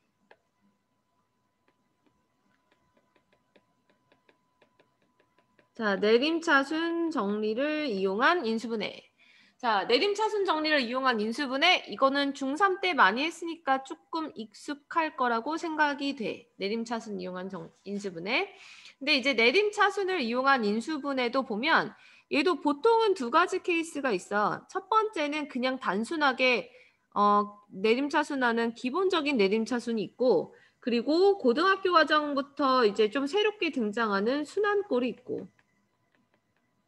자, 내림차순 정리를 이용한 인수분해. 자, 내림차순 정리를 이용한 인수분해 이거는 중3 때 많이 했으니까 조금 익숙할 거라고 생각이 돼. 내림차순 이용한 인수분해. 근데 이제 내림차순을 이용한 인수분해도 보면 얘도 보통은 두 가지 케이스가 있어. 첫 번째는 그냥 단순하게 내림차순하는 기본적인 내림차순이 있고 그리고 고등학교 과정부터 이제 좀 새롭게 등장하는 순환꼴이 있고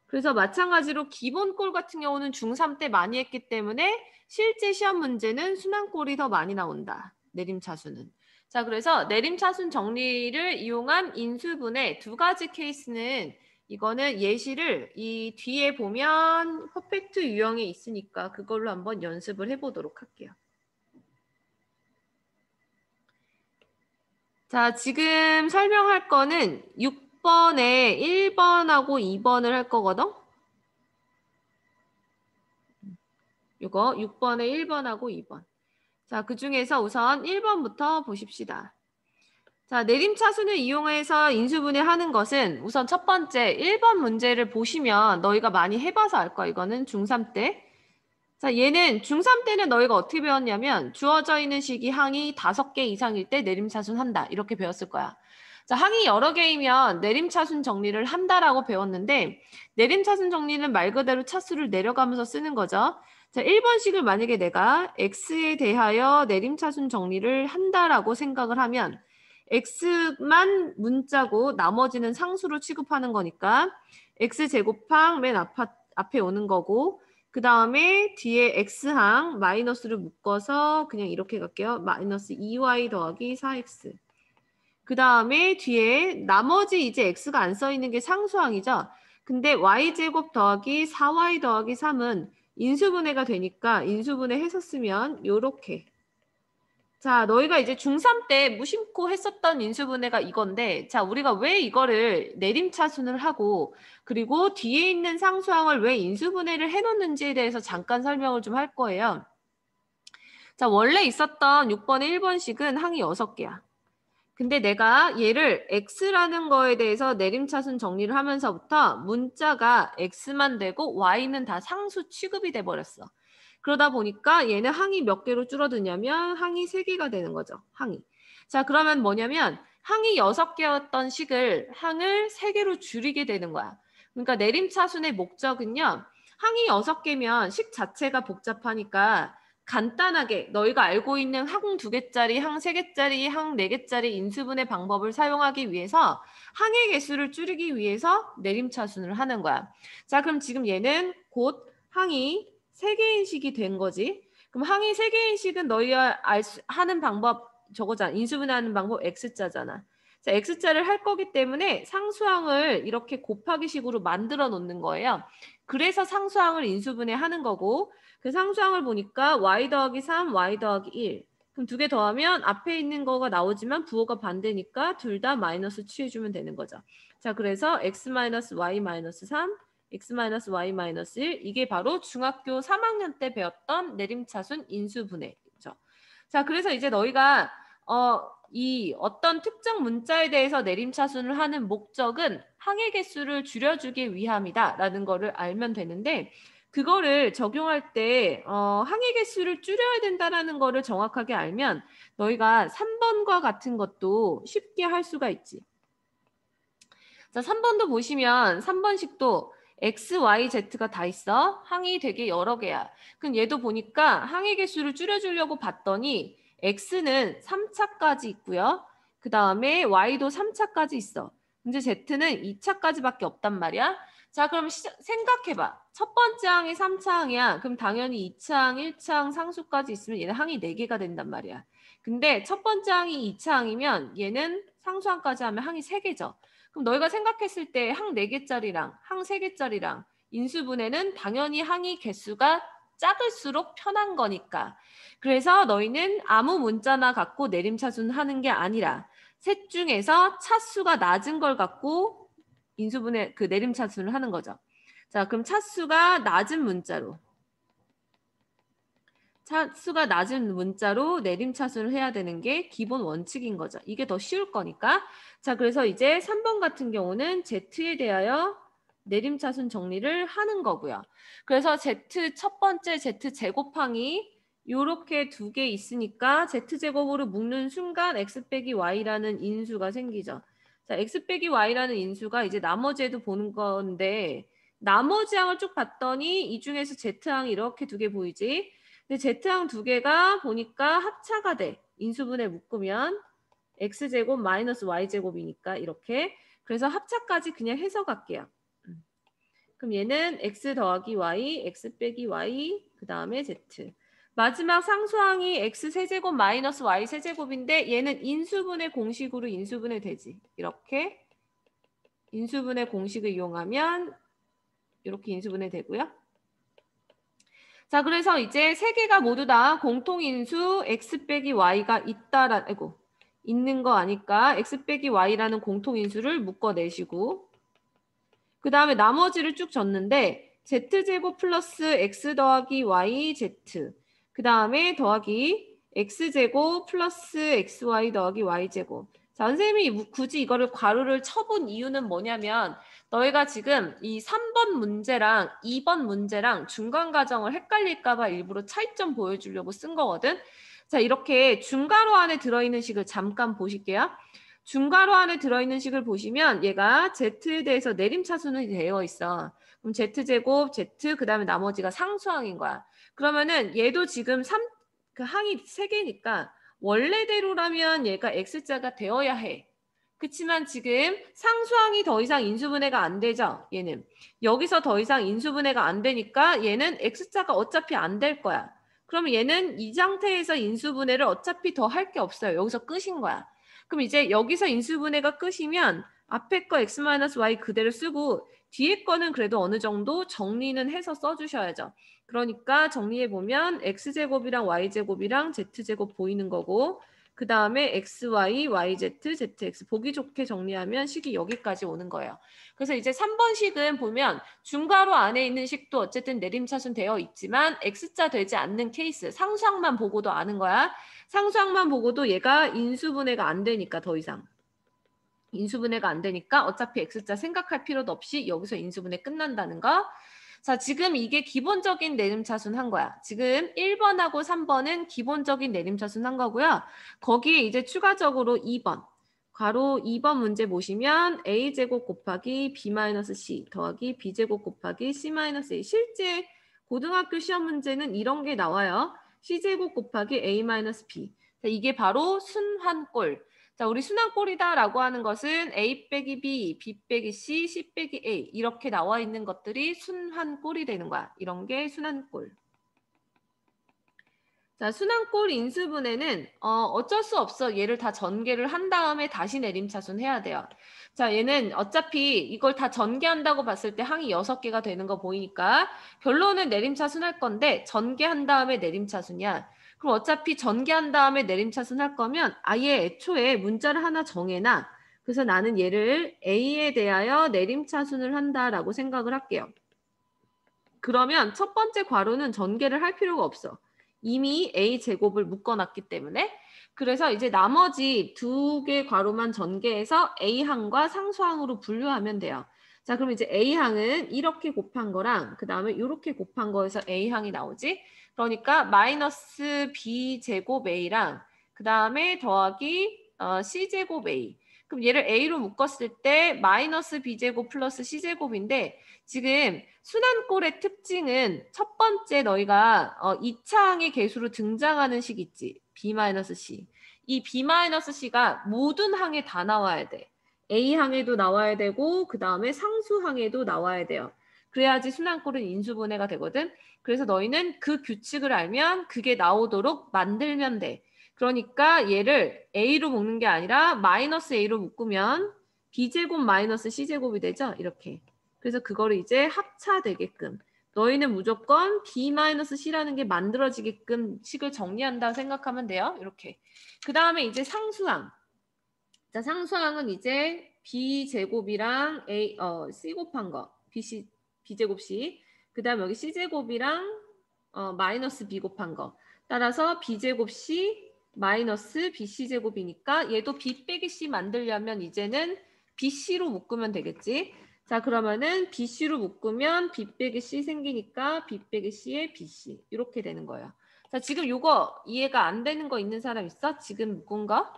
그래서 마찬가지로 기본꼴 같은 경우는 중3 때 많이 했기 때문에 실제 시험 문제는 순환꼴이 더 많이 나온다. 내림차순은. 자, 그래서 내림차순 정리를 이용한 인수분해 두 가지 케이스는 이거는 예시를 이 뒤에 보면 퍼펙트 유형에 있으니까 그걸로 한번 연습을 해보도록 할게요. 자, 지금 설명할 거는 6번에 1번하고 2번을 할 거거든. 이거 6번에 1번하고 2번. 자, 그 중에서 우선 1번부터 보십시다. 자, 내림차순을 이용해서 인수분해 하는 것은 우선 첫 번째 1번 문제를 보시면 너희가 많이 해봐서 알 거야. 이거는 중3 때. 자, 얘는 중3 때는 너희가 어떻게 배웠냐면 주어져 있는 식이 항이 5개 이상일 때 내림차순 한다. 이렇게 배웠을 거야. 자, 항이 여러 개이면 내림차순 정리를 한다라고 배웠는데 내림차순 정리는 말 그대로 차수를 내려가면서 쓰는 거죠. 자, 1번식을 만약에 내가 x에 대하여 내림차순 정리를 한다라고 생각을 하면 x만 문자고 나머지는 상수로 취급하는 거니까 x제곱항 맨 앞에 오는 거고 그 다음에 뒤에 x항 마이너스를 묶어서 그냥 이렇게 갈게요. 마이너스 2y 더하기 4x 그 다음에 뒤에 나머지 이제 x가 안 써있는 게 상수항이죠. 근데 y제곱 더하기 4y 더하기 3은 인수분해가 되니까 인수분해 해서 쓰면 요렇게. 자, 너희가 이제 중3 때 무심코 했었던 인수분해가 이건데 자, 우리가 왜 이거를 내림차순을 하고 그리고 뒤에 있는 상수항을 왜 인수분해를 해놓는지에 대해서 잠깐 설명을 좀 할 거예요. 자, 원래 있었던 6번의 1번식은 항이 6개야. 근데 내가 얘를 x라는 거에 대해서 내림차순 정리를 하면서부터 문자가 x만 되고 y는 다 상수 취급이 돼버렸어. 그러다 보니까 얘는 항이 몇 개로 줄어드냐면 항이 3개가 되는 거죠. 항이. 자, 그러면 뭐냐면 항이 6개였던 식을 항을 3개로 줄이게 되는 거야. 그러니까 내림차순의 목적은요. 항이 6개면 식 자체가 복잡하니까 간단하게 너희가 알고 있는 항 2개짜리, 항 3개짜리, 항 4개짜리 인수분해 방법을 사용하기 위해서 항의 개수를 줄이기 위해서 내림차순을 하는 거야. 자, 그럼 지금 얘는 곧 항이 세개인식이 된 거지. 그럼 항이 세개인식은 너희가 하는 방법 저거잖아. 인수분해하는 방법 X자잖아. 자, X자를 할 거기 때문에 상수항을 이렇게 곱하기 식으로 만들어 놓는 거예요. 그래서 상수항을 인수분해하는 거고 그 상수항을 보니까 y 더하기 3, y 더하기 1. 그럼 두 개 더하면 앞에 있는 거가 나오지만 부호가 반대니까 둘 다 마이너스 취해주면 되는 거죠. 자, 그래서 x-y-3, x-y-1 이게 바로 중학교 3학년 때 배웠던 내림차순 인수분해죠. 자, 그래서 이제 너희가 이 어떤 특정 문자에 대해서 내림차순을 하는 목적은 항의 개수를 줄여주기 위함이다 라는 거를 알면 되는데 그거를 적용할 때 항의 개수를 줄여야 된다라는 거를 정확하게 알면 너희가 3번과 같은 것도 쉽게 할 수가 있지. 자, 3번도 보시면 3번식도 X, Y, Z가 다 있어. 항이 되게 여러 개야. 그럼 얘도 보니까 항의 개수를 줄여주려고 봤더니 X는 3차까지 있고요. 그 다음에 Y도 3차까지 있어. 근데 Z는 2차까지밖에 없단 말이야. 자, 그럼 생각해봐. 첫 번째 항이 3차 항이야. 그럼 당연히 2차 항, 1차 항 상수까지 있으면 얘는 항이 4개가 된단 말이야. 근데 첫 번째 항이 2차 항이면 얘는 상수항까지 하면 항이 3개죠. 그럼 너희가 생각했을 때 항 4개짜리랑 항 3개짜리랑 인수분해는 당연히 항이 개수가 작을수록 편한 거니까. 그래서 너희는 아무 문자나 갖고 내림차순 하는 게 아니라 셋 중에서 차수가 낮은 걸 갖고 인수분해 그 내림차순을 하는 거죠. 자, 그럼 차수가 낮은 문자로 내림차순을 해야 되는 게 기본 원칙인 거죠. 이게 더 쉬울 거니까. 자, 그래서 이제 3번 같은 경우는 Z에 대하여 내림차순 정리를 하는 거고요. 그래서 첫 번째 Z 제곱항이 요렇게 두 개 있으니까 Z제곱으로 묶는 순간 X 빼기 Y라는 인수가 생기죠. 자, X 빼기 Y라는 인수가 이제 나머지에도 보는 건데 나머지 항을 쭉 봤더니 이 중에서 Z항이 이렇게 두 개 보이지? 근데 Z항 두 개가 보니까 합차가 돼. 인수분해 묶으면 X제곱 마이너스 Y제곱이니까 이렇게. 그래서 합차까지 그냥 해서 갈게요. 그럼 얘는 X 더하기 Y, X 빼기 Y, 그 다음에 Z. 마지막 상수항이 X 세제곱 마이너스 Y 세제곱인데 얘는 인수분해 공식으로 인수분해 되지. 이렇게 인수분해 공식을 이용하면 이렇게 인수분해 되고요. 자, 그래서 이제 세 개가 모두 다 공통인수 X 빼기 Y가 있는 거 아니까 X 빼기 Y라는 공통인수를 묶어내시고 그 다음에 나머지를 쭉 줬는데 Z제곱 플러스 X 더하기 Y, Z 그 다음에 더하기 X제곱 플러스 XY 더하기 Y제곱. 자, 선생님이 굳이 이거를 괄호를 쳐본 이유는 뭐냐면 너희가 지금 이 3번 문제랑 2번 문제랑 중간 과정을 헷갈릴까 봐 일부러 차이점 보여주려고 쓴 거거든. 자, 이렇게 중괄호 안에 들어있는 식을 잠깐 보실게요. 중괄호 안에 들어있는 식을 보시면 얘가 Z에 대해서 내림차순이 되어 있어. 그럼 Z제곱, Z, 그 다음에 나머지가 상수항인 거야. 그러면은 얘도 지금 그 항이 3개니까 원래대로라면 얘가 X자가 되어야 해. 그치만 지금 상수항이 더 이상 인수분해가 안 되죠. 얘는. 여기서 더 이상 인수분해가 안 되니까 얘는 X자가 어차피 안 될 거야. 그러면 얘는 이 상태에서 인수분해를 어차피 더 할 게 없어요. 여기서 끝인 거야. 그럼 이제 여기서 인수분해가 끝이면 앞에 거 x-y 그대로 쓰고 뒤에 거는 그래도 어느 정도 정리는 해서 써주셔야죠. 그러니까 정리해보면 x제곱이랑 y제곱이랑 z제곱 보이는 거고 그 다음에 xy, yz, zx 보기 좋게 정리하면 식이 여기까지 오는 거예요. 그래서 이제 3번 식은 보면 중괄호 안에 있는 식도 어쨌든 내림차순 되어 있지만 x자 되지 않는 케이스 상수항만 보고도 아는 거야. 상수항만 보고도 얘가 인수분해가 안 되니까 더 이상. 인수분해가 안 되니까 어차피 X자 생각할 필요도 없이 여기서 인수분해 끝난다는 거. 자, 지금 이게 기본적인 내림차순 한 거야. 지금 1번하고 3번은 기본적인 내림차순 한 거고요. 거기에 이제 추가적으로 2번. 괄호 2번 문제 보시면 A제곱 곱하기 B-C 더하기 B제곱 곱하기 C-A. 실제 고등학교 시험 문제는 이런 게 나와요. C제곱 곱하기 A-B. 자, 이게 바로 순환꼴. 자, 우리 순환꼴이다라고 하는 것은 A 빼기 B, B 빼기 C, C 빼기 A 이렇게 나와 있는 것들이 순환꼴이 되는 거야. 이런 게 순환꼴. 자, 순환골 인수분해는 어쩔 수 없어. 얘를 다 전개를 한 다음에 다시 내림차순 해야 돼요. 자, 얘는 어차피 이걸 다 전개한다고 봤을 때 항이 6개가 되는 거 보이니까 결론은 내림차순 할 건데 전개한 다음에 내림차순이야. 그럼 어차피 전개한 다음에 내림차순 할 거면 아예 애초에 문자를 하나 정해놔. 그래서 나는 얘를 A에 대하여 내림차순을 한다라고 생각을 할게요. 그러면 첫 번째 괄호는 전개를 할 필요가 없어. 이미 A제곱을 묶어놨기 때문에. 그래서 이제 나머지 2개 괄호만 전개해서 A항과 상수항으로 분류하면 돼요. 자, 그럼 이제 A항은 이렇게 곱한 거랑 그 다음에 이렇게 곱한 거에서 A항이 나오지. 그러니까 마이너스 B제곱 A랑 그 다음에 더하기 C제곱 A. 그럼 얘를 A로 묶었을 때 마이너스 B제곱 플러스 C제곱인데 지금 순환골의 특징은 첫 번째 너희가 2차항의 개수로 등장하는 식 있지. B-C. 이 B-C가 모든 항에 다 나와야 돼. A항에도 나와야 되고 그 다음에 상수항에도 나와야 돼요. 그래야지 순환골은 인수분해가 되거든. 그래서 너희는 그 규칙을 알면 그게 나오도록 만들면 돼. 그러니까 얘를 A로 묶는 게 아니라 마이너스 A로 묶으면 B제곱 마이너스 C제곱이 되죠. 이렇게. 그래서 그거를 이제 합차되게끔 너희는 무조건 B-C라는 게 만들어지게끔 식을 정리한다 생각하면 돼요. 이렇게. 그 다음에 이제 상수항. 자, 상수항은 이제 B제곱이랑 C 곱한 거. B제곱 C. 그 다음에 여기 C제곱이랑 마이너스 B 곱한 거. 따라서 B제곱 C 마이너스 BC제곱이니까 얘도 B 빼기 C 만들려면 이제는 BC로 묶으면 되겠지. 자, 그러면은 BC로 묶으면 B 빼기 C 생기니까 B 빼기 C에 BC 이렇게 되는 거예요. 자, 지금 요거 이해가 안 되는 거 있는 사람 있어? 지금 묶은 거?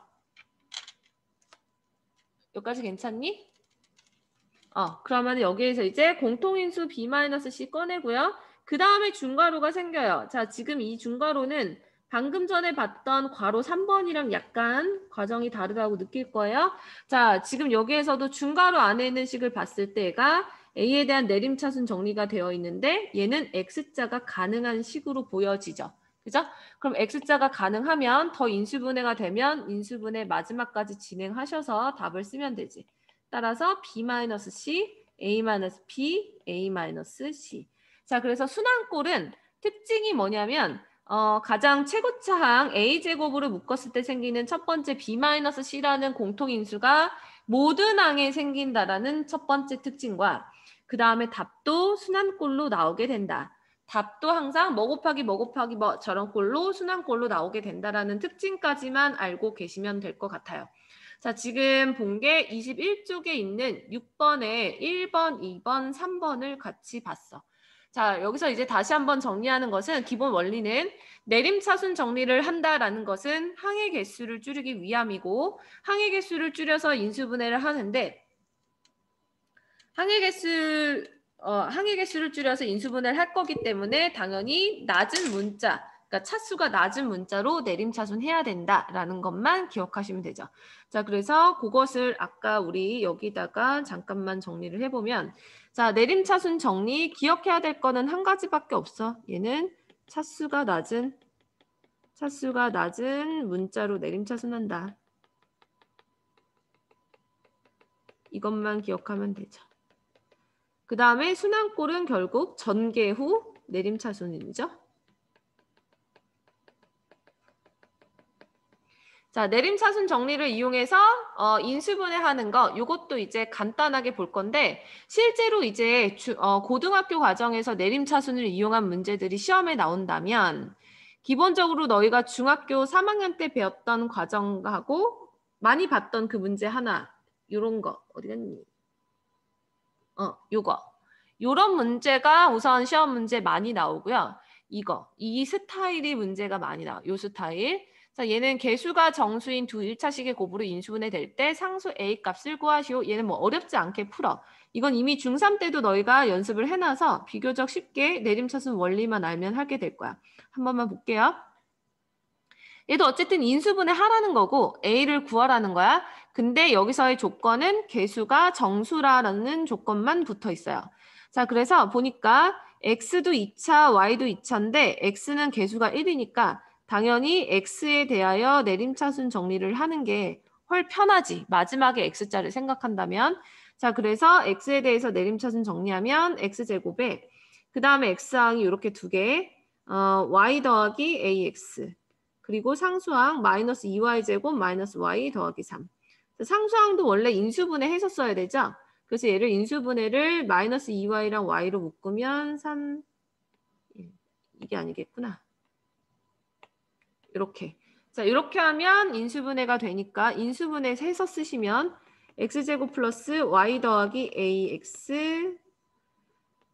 여기까지 괜찮니? 그러면 여기에서 이제 공통인수 B-C 꺼내고요. 그 다음에 중괄호가 생겨요. 자, 지금 이 중괄호는 방금 전에 봤던 괄호 3번이랑 약간 과정이 다르다고 느낄 거예요. 자, 지금 여기에서도 중괄호 안에 있는 식을 봤을 때 얘가 A에 대한 내림차순 정리가 되어 있는데 얘는 X자가 가능한 식으로 보여지죠. 그죠? 그럼 X자가 가능하면 더 인수분해가 되면 인수분해 마지막까지 진행하셔서 답을 쓰면 되지. 따라서 B-C, A-B, A-C. 자, 그래서 순환골은 특징이 뭐냐면 가장 최고차항 A제곱으로 묶었을 때 생기는 첫 번째 B-C라는 공통인수가 모든 항에 생긴다라는 첫 번째 특징과 그 다음에 답도 순환골로 나오게 된다. 답도 항상 뭐 곱하기 뭐 곱하기 뭐 저런 꼴로 순환골로 나오게 된다라는 특징까지만 알고 계시면 될 것 같아요. 자, 지금 본 게 21쪽에 있는 6번에 1번, 2번, 3번을 같이 봤어. 자, 여기서 이제 다시 한번 정리하는 것은 기본 원리는 내림차순 정리를 한다라는 것은 항의 개수를 줄이기 위함이고 항의 개수를 줄여서 인수분해를 하는데 항의 개수를 줄여서 인수분해를 할 거기 때문에 당연히 낮은 문자, 그러니까 차수가 낮은 문자로 내림차순 해야 된다라는 것만 기억하시면 되죠. 자, 그래서 그것을 아까 우리 여기다가 잠깐만 정리를 해보면 자, 내림차순 정리 기억해야 될 거는 한 가지밖에 없어. 얘는 차수가 낮은 문자로 내림차순한다. 이것만 기억하면 되죠. 그 다음에 순환골은 결국 전개 후 내림차순이죠. 자, 내림차순 정리를 이용해서 인수분해하는 거 이것도 이제 간단하게 볼 건데 실제로 이제 고등학교 과정에서 내림차순을 이용한 문제들이 시험에 나온다면 기본적으로 너희가 중학교 3학년 때 배웠던 과정하고 많이 봤던 그 문제 하나 요런 거 어디 갔니? 요런 문제가 우선 시험 문제 많이 나오고요. 이 스타일이 문제가 많이 나와요. 요 스타일. 자, 얘는 개수가 정수인 두 1차식의 곱으로 인수분해 될 때 상수 A 값을 구하시오. 얘는 뭐 어렵지 않게 풀어. 이건 이미 중3 때도 너희가 연습을 해놔서 비교적 쉽게 내림차순 원리만 알면 하게 될 거야. 한 번만 볼게요. 얘도 어쨌든 인수분해 하라는 거고 A를 구하라는 거야. 근데 여기서의 조건은 개수가 정수라는 조건만 붙어 있어요. 자, 그래서 보니까 X도 2차, Y도 2차인데 X는 개수가 1이니까 당연히 x에 대하여 내림차순 정리를 하는 게 훨 편하지. 마지막에 x자를 생각한다면. 자, 그래서 x에 대해서 내림차순 정리하면 x제곱에 그 다음에 x항이 이렇게 두 개, y 더하기 ax 그리고 상수항 마이너스 2y제곱 마이너스 y 더하기 3. 상수항도 원래 인수분해 해서 써야 되죠? 그래서 얘를 인수분해를 마이너스 2y랑 y로 묶으면 3, 이게 아니겠구나. 이렇게. 자, 이렇게 하면 인수분해가 되니까 인수분해 해서 쓰시면 x제곱 플러스 y 더하기 ax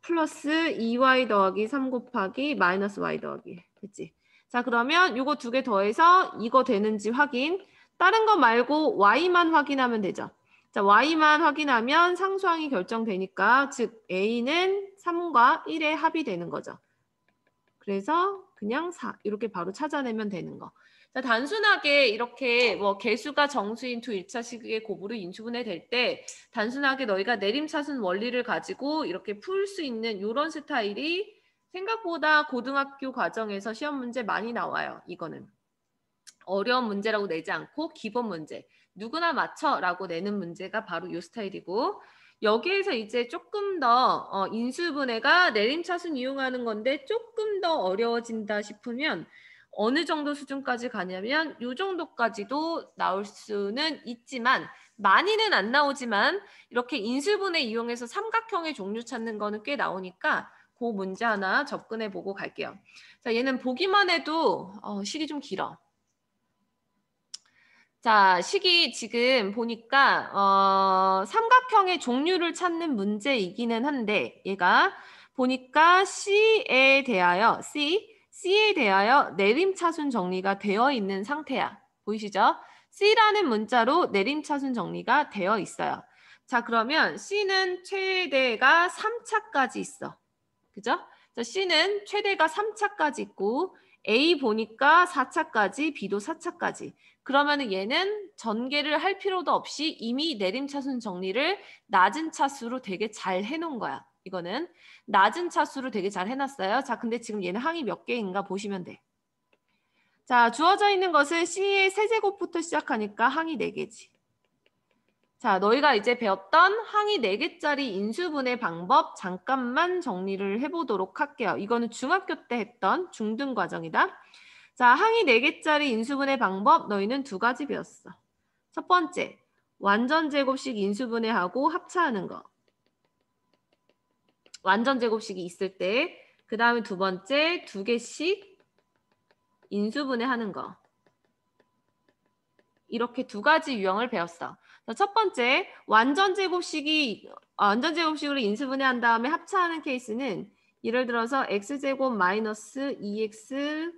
플러스 2y 더하기 3 곱하기 마이너스 y 더하기. 됐지? 자, 그러면 이거 두 개 더해서 이거 되는지 확인. 다른 거 말고 y만 확인하면 되죠. 자, y만 확인하면 상수항이 결정되니까 즉 a는 3과 1의 합이 되는 거죠. 그래서 그냥 4 이렇게 바로 찾아내면 되는 거. 자, 단순하게 이렇게 뭐 개수가 정수인 두 1차식의 곱으로 인수분해 될 때 단순하게 너희가 내림차순 원리를 가지고 이렇게 풀 수 있는 이런 스타일이 생각보다 고등학교 과정에서 시험 문제 많이 나와요. 이거는 어려운 문제라고 내지 않고 기본 문제 누구나 맞춰라고 내는 문제가 바로 이 스타일이고, 여기에서 이제 조금 더 인수분해가 내림차순 이용하는 건데 조금 더 어려워진다 싶으면 어느 정도 수준까지 가냐면 이 정도까지도 나올 수는 있지만 많이는 안 나오지만 이렇게 인수분해 이용해서 삼각형의 종류 찾는 거는 꽤 나오니까 그 문제 하나 접근해 보고 갈게요. 자, 얘는 보기만 해도 식이 좀 길어. 자, 식이 지금 보니까 삼각형의 종류를 찾는 문제이기는 한데 얘가 보니까 C에 대하여 내림차순 정리가 되어 있는 상태야. 보이시죠? C라는 문자로 내림차순 정리가 되어 있어요. 자, 그러면 C는 최대가 3차까지 있어. 그죠? 자, C는 최대가 3차까지 있고 A 보니까 4차까지, B도 4차까지. 그러면 얘는 전개를 할 필요도 없이 이미 내림차순 정리를 낮은 차수로 되게 잘 해놓은 거야. 이거는 낮은 차수로 되게 잘 해놨어요. 자, 근데 지금 얘는 항이 몇 개인가 보시면 돼. 자, 주어져 있는 것은 C의 세제곱부터 시작하니까 항이 4개지. 자, 너희가 이제 배웠던 항이 4개짜리 인수분해 방법 잠깐만 정리를 해보도록 할게요. 이거는 중학교 때 했던 중등 과정이다. 자, 항이 4개짜리 인수분해 방법 너희는 2가지 배웠어. 첫 번째, 완전 제곱식 인수분해하고 합차하는 거. 완전 제곱식이 있을 때. 그 다음에 두 번째, 2개씩 인수분해하는 거. 이렇게 2가지 유형을 배웠어. 자, 첫 번째, 완전 제곱식으로 인수분해한 다음에 합차하는 케이스는 예를 들어서 x제곱 마이너스 2x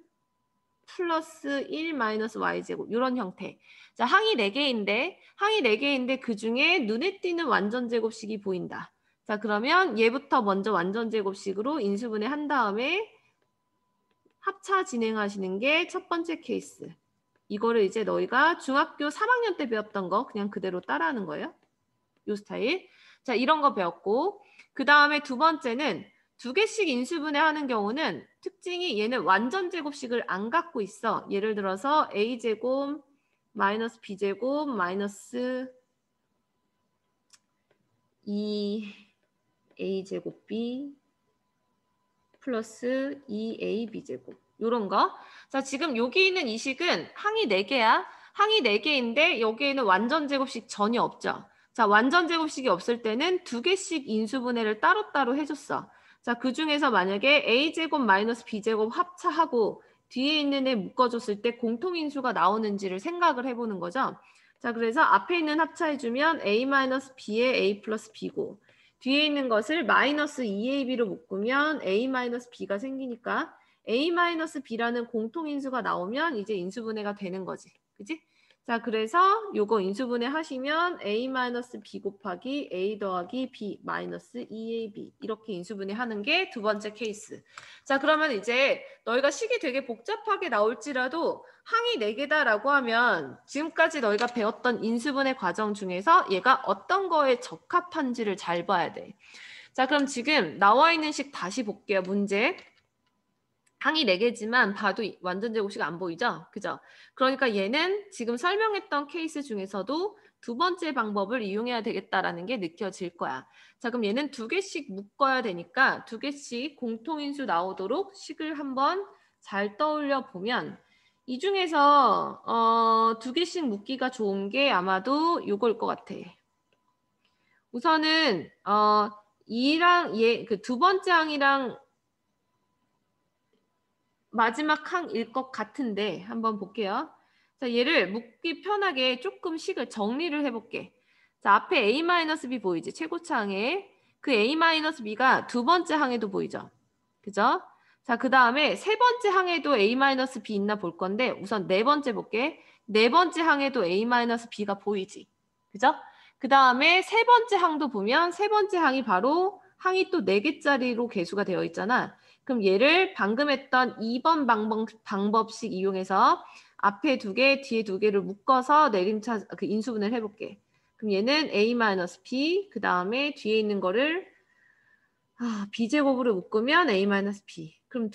플러스 1 마이너스 y제곱 이런 형태. 자, 항이 4개인데 그 중에 눈에 띄는 완전 제곱식이 보인다. 자, 그러면 얘부터 먼저 완전 제곱식으로 인수분해 한 다음에 합차 진행하시는 게 첫 번째 케이스. 이거를 이제 너희가 중학교 3학년 때 배웠던 거 그냥 그대로 따라하는 거예요. 요 스타일. 자, 이런 거 배웠고 그 다음에 두 번째는 2개씩 인수분해 하는 경우는 특징이 얘는 완전 제곱식을 안 갖고 있어. 예를 들어서 a제곱 마이너스 b제곱 마이너스 2a제곱 b 플러스 2ab제곱 요런 거. 자, 지금 여기 있는 이 식은 항이 4개야. 항이 4개인데 여기에는 완전 제곱식 전혀 없죠. 자, 완전 제곱식이 없을 때는 2개씩 인수분해를 따로따로 해줬어. 자, 그 중에서 만약에 a제곱 마이너스 b제곱 합차하고 뒤에 있는 애 묶어줬을 때 공통인수가 나오는지를 생각을 해보는 거죠. 자, 그래서 앞에 있는 합차해주면 a 마이너스 b에 a 플러스 b고 뒤에 있는 것을 마이너스 2ab로 묶으면 a 마이너스 b가 생기니까 a-b라는 공통인수가 나오면 이제 인수분해가 되는 거지. 그지? 자, 그래서 요거 인수분해 하시면 a-b 곱하기 a 더하기 b 마이너스 2ab 이렇게 인수분해 하는 게 두 번째 케이스. 자, 그러면 이제 너희가 식이 되게 복잡하게 나올지라도 항이 4개다라고 하면 지금까지 너희가 배웠던 인수분해 과정 중에서 얘가 어떤 거에 적합한지를 잘 봐야 돼. 자, 그럼 지금 나와 있는 식 다시 볼게요. 문제. 항이 4개지만 봐도 완전 제곱식 안 보이죠? 그죠? 그러니까 얘는 지금 설명했던 케이스 중에서도 두 번째 방법을 이용해야 되겠다라는 게 느껴질 거야. 자, 그럼 얘는 2개씩 묶어야 되니까 2개씩 공통인수 나오도록 식을 한번 잘 떠올려 보면 이 중에서 2개씩 묶기가 좋은 게 아마도 요걸 것 같아. 우선은 이랑 얘 그 두 번째 항이랑 마지막 항일 것 같은데 한번 볼게요. 자, 얘를 묶기 편하게 조금 식을 정리를 해볼게. 자, 앞에 A-B 보이지? 최고차 항에 그 A-B가 두 번째 항에도 보이죠? 그죠? 자, 그 다음에 세 번째 항에도 A-B 있나 볼 건데 우선 네 번째 볼게. 네 번째 항에도 A-B가 보이지? 그죠? 그 다음에 세 번째 항도 보면 세 번째 항이 바로 항이 또 4개짜리로 계수가 되어 있잖아. 그럼 얘를 방금 했던 2번 방법식 이용해서 앞에 2개, 뒤에 2개를 묶어서 내림차 그 인수분해를 해볼게. 그럼 얘는 A-B, 그 다음에 뒤에 있는 거를 B제곱으로 묶으면 A-B. 그럼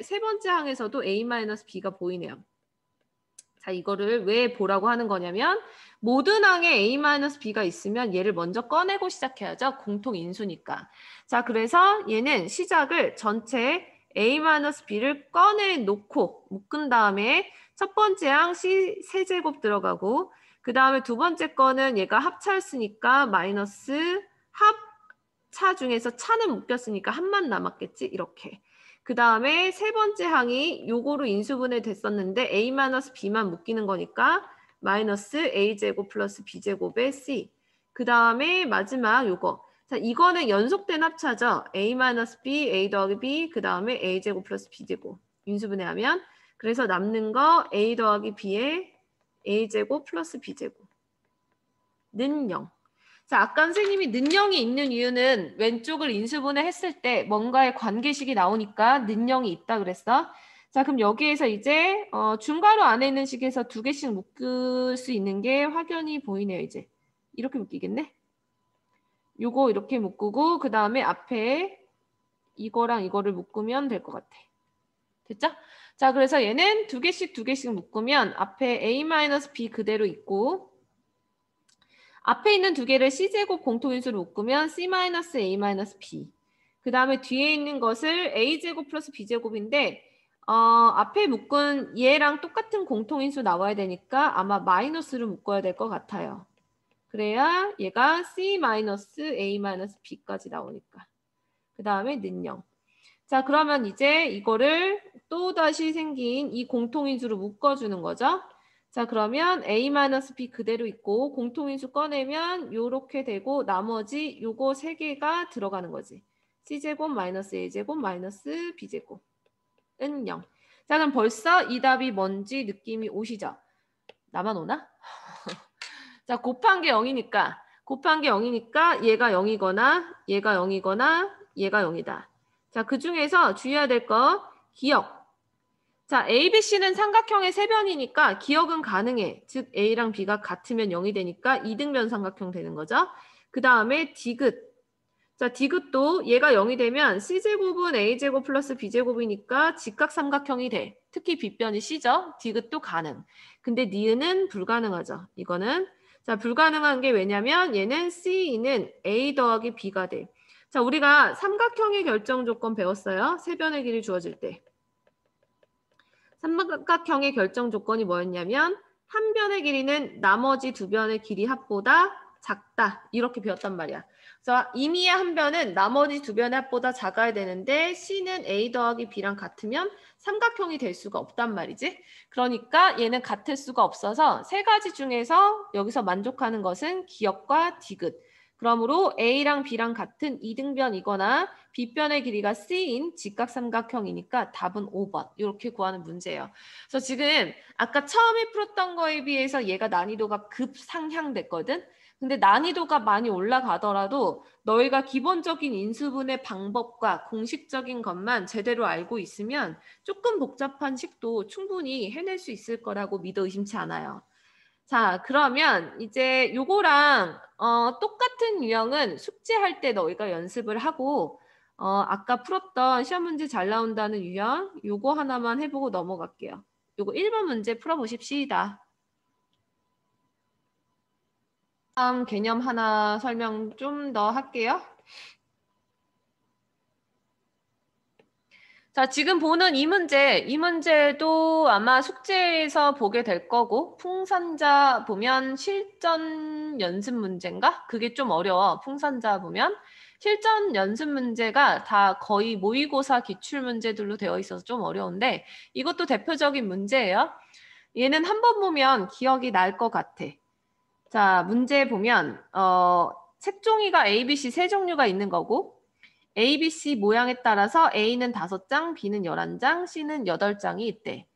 세 번째 항에서도 A-B가 보이네요. 자, 이거를 왜 보라고 하는 거냐면 모든 항에 A-B가 있으면 얘를 먼저 꺼내고 시작해야죠. 공통 인수니까. 자, 그래서 얘는 시작을 전체 A-B를 꺼내놓고 묶은 다음에 첫 번째 항 C 세제곱 들어가고 그 다음에 두 번째 거는 얘가 합차였으니까 마이너스 합차 중에서 차는 묶였으니까 한만 남았겠지? 이렇게. 그 다음에 세 번째 항이 요거로 인수분해 됐었는데 A-B만 묶이는 거니까 마이너스 A제곱 플러스 B제곱의 C. 그 다음에 마지막 요거. 자, 이거는 연속된 합차죠. A-B, A 더하기 B, 그 다음에 A제곱 플러스 B제곱. 인수분해하면. 그래서 남는 거 A 더하기 B의 A제곱 플러스 B제곱. 는 0. 자, 아까 선생님이 는영이 있는 이유는 왼쪽을 인수분해 했을 때 뭔가의 관계식이 나오니까 는영이 있다 그랬어. 자, 그럼 여기에서 이제 중괄호 안에 있는 식에서 2개씩 묶을 수 있는 게 확연히 보이네요. 이제 이렇게 묶이겠네. 요거 이렇게 묶고 그 다음에 앞에 이거랑 이거를 묶으면 될 것 같아. 됐죠? 자, 그래서 얘는 2개씩 묶으면 앞에 A-B 그대로 있고 앞에 있는 2개를 C제곱 공통인수로 묶으면 C-A-B. 그 다음에 뒤에 있는 것을 A제곱 플러스 B제곱인데 앞에 묶은 얘랑 똑같은 공통인수 나와야 되니까 아마 마이너스를 묶어야 될 것 같아요. 그래야 얘가 C-A-B까지 나오니까. 그 다음에 는 0. 자, 그러면 이제 이거를 또다시 생긴 이 공통인수로 묶어주는 거죠. 자, 그러면 A-B 그대로 있고 공통인수 꺼내면 요렇게 되고 나머지 요거 3개가 들어가는 거지. C제곱 마이너스 A제곱 마이너스 B제곱 은 0. 자, 그럼 벌써 이 답이 뭔지 느낌이 오시죠? 나만 오나? 자, 곱한 게 0이니까 얘가 0이거나 얘가 0이거나 얘가 0이다. 자, 그 중에서 주의해야 될 거 기억. 자, A, B, C는 삼각형의 세변이니까 기억은 가능해. 즉 A랑 B가 같으면 0이 되니까 이등변 삼각형 되는 거죠. 그 다음에 디귿. 자, 디귿도 얘가 0이 되면 C제곱은 A제곱 플러스 B제곱이니까 직각삼각형이 돼. 특히 빗변이 C죠. 디귿도 가능. 근데 니은은 불가능하죠. 이거는. 자, 불가능한 게 왜냐면 얘는 C는 A 더하기 B가 돼. 자, 우리가 삼각형의 결정 조건 배웠어요. 세변의 길이 주어질 때. 삼각형의 결정 조건이 뭐였냐면 한 변의 길이는 나머지 2변의 길이 합보다 작다. 이렇게 배웠단 말이야. 그래서 임의의 한 변은 나머지 2변의 합보다 작아야 되는데 C는 A 더하기 B랑 같으면 삼각형이 될 수가 없단 말이지. 그러니까 얘는 같을 수가 없어서 3가지 중에서 여기서 만족하는 것은 기역과 디귿. 그러므로 A랑 B랑 같은 이등변이거나 B변의 길이가 C인 직각삼각형이니까 답은 5번. 이렇게 구하는 문제예요. 그래서 지금 아까 처음에 풀었던 거에 비해서 얘가 난이도가 급상향됐거든. 근데 난이도가 많이 올라가더라도 너희가 기본적인 인수분해 방법과 공식적인 것만 제대로 알고 있으면 조금 복잡한 식도 충분히 해낼 수 있을 거라고 믿어 의심치 않아요. 자, 그러면 이제 요거랑 똑같은 유형은 숙제할 때 너희가 연습을 하고 아까 풀었던 시험 문제 잘 나온다는 유형 요거 하나만 해보고 넘어갈게요. 요거 1번 문제 풀어보십시다. 다음 개념 하나 설명 좀 더 할게요. 자, 지금 보는 이 문제도 아마 숙제에서 보게 될 거고, 풍산자 보면 실전 연습 문제인가? 그게 좀 어려워. 풍산자 보면. 실전 연습 문제가 다 거의 모의고사 기출 문제들로 되어 있어서 좀 어려운데, 이것도 대표적인 문제예요. 얘는 한 번 보면 기억이 날 것 같아. 자, 문제 보면, 색종이가 A, B, C 세 종류가 있는 거고, A, B, C 모양에 따라서 A는 5장, B는 11장, C는 8장이 있대.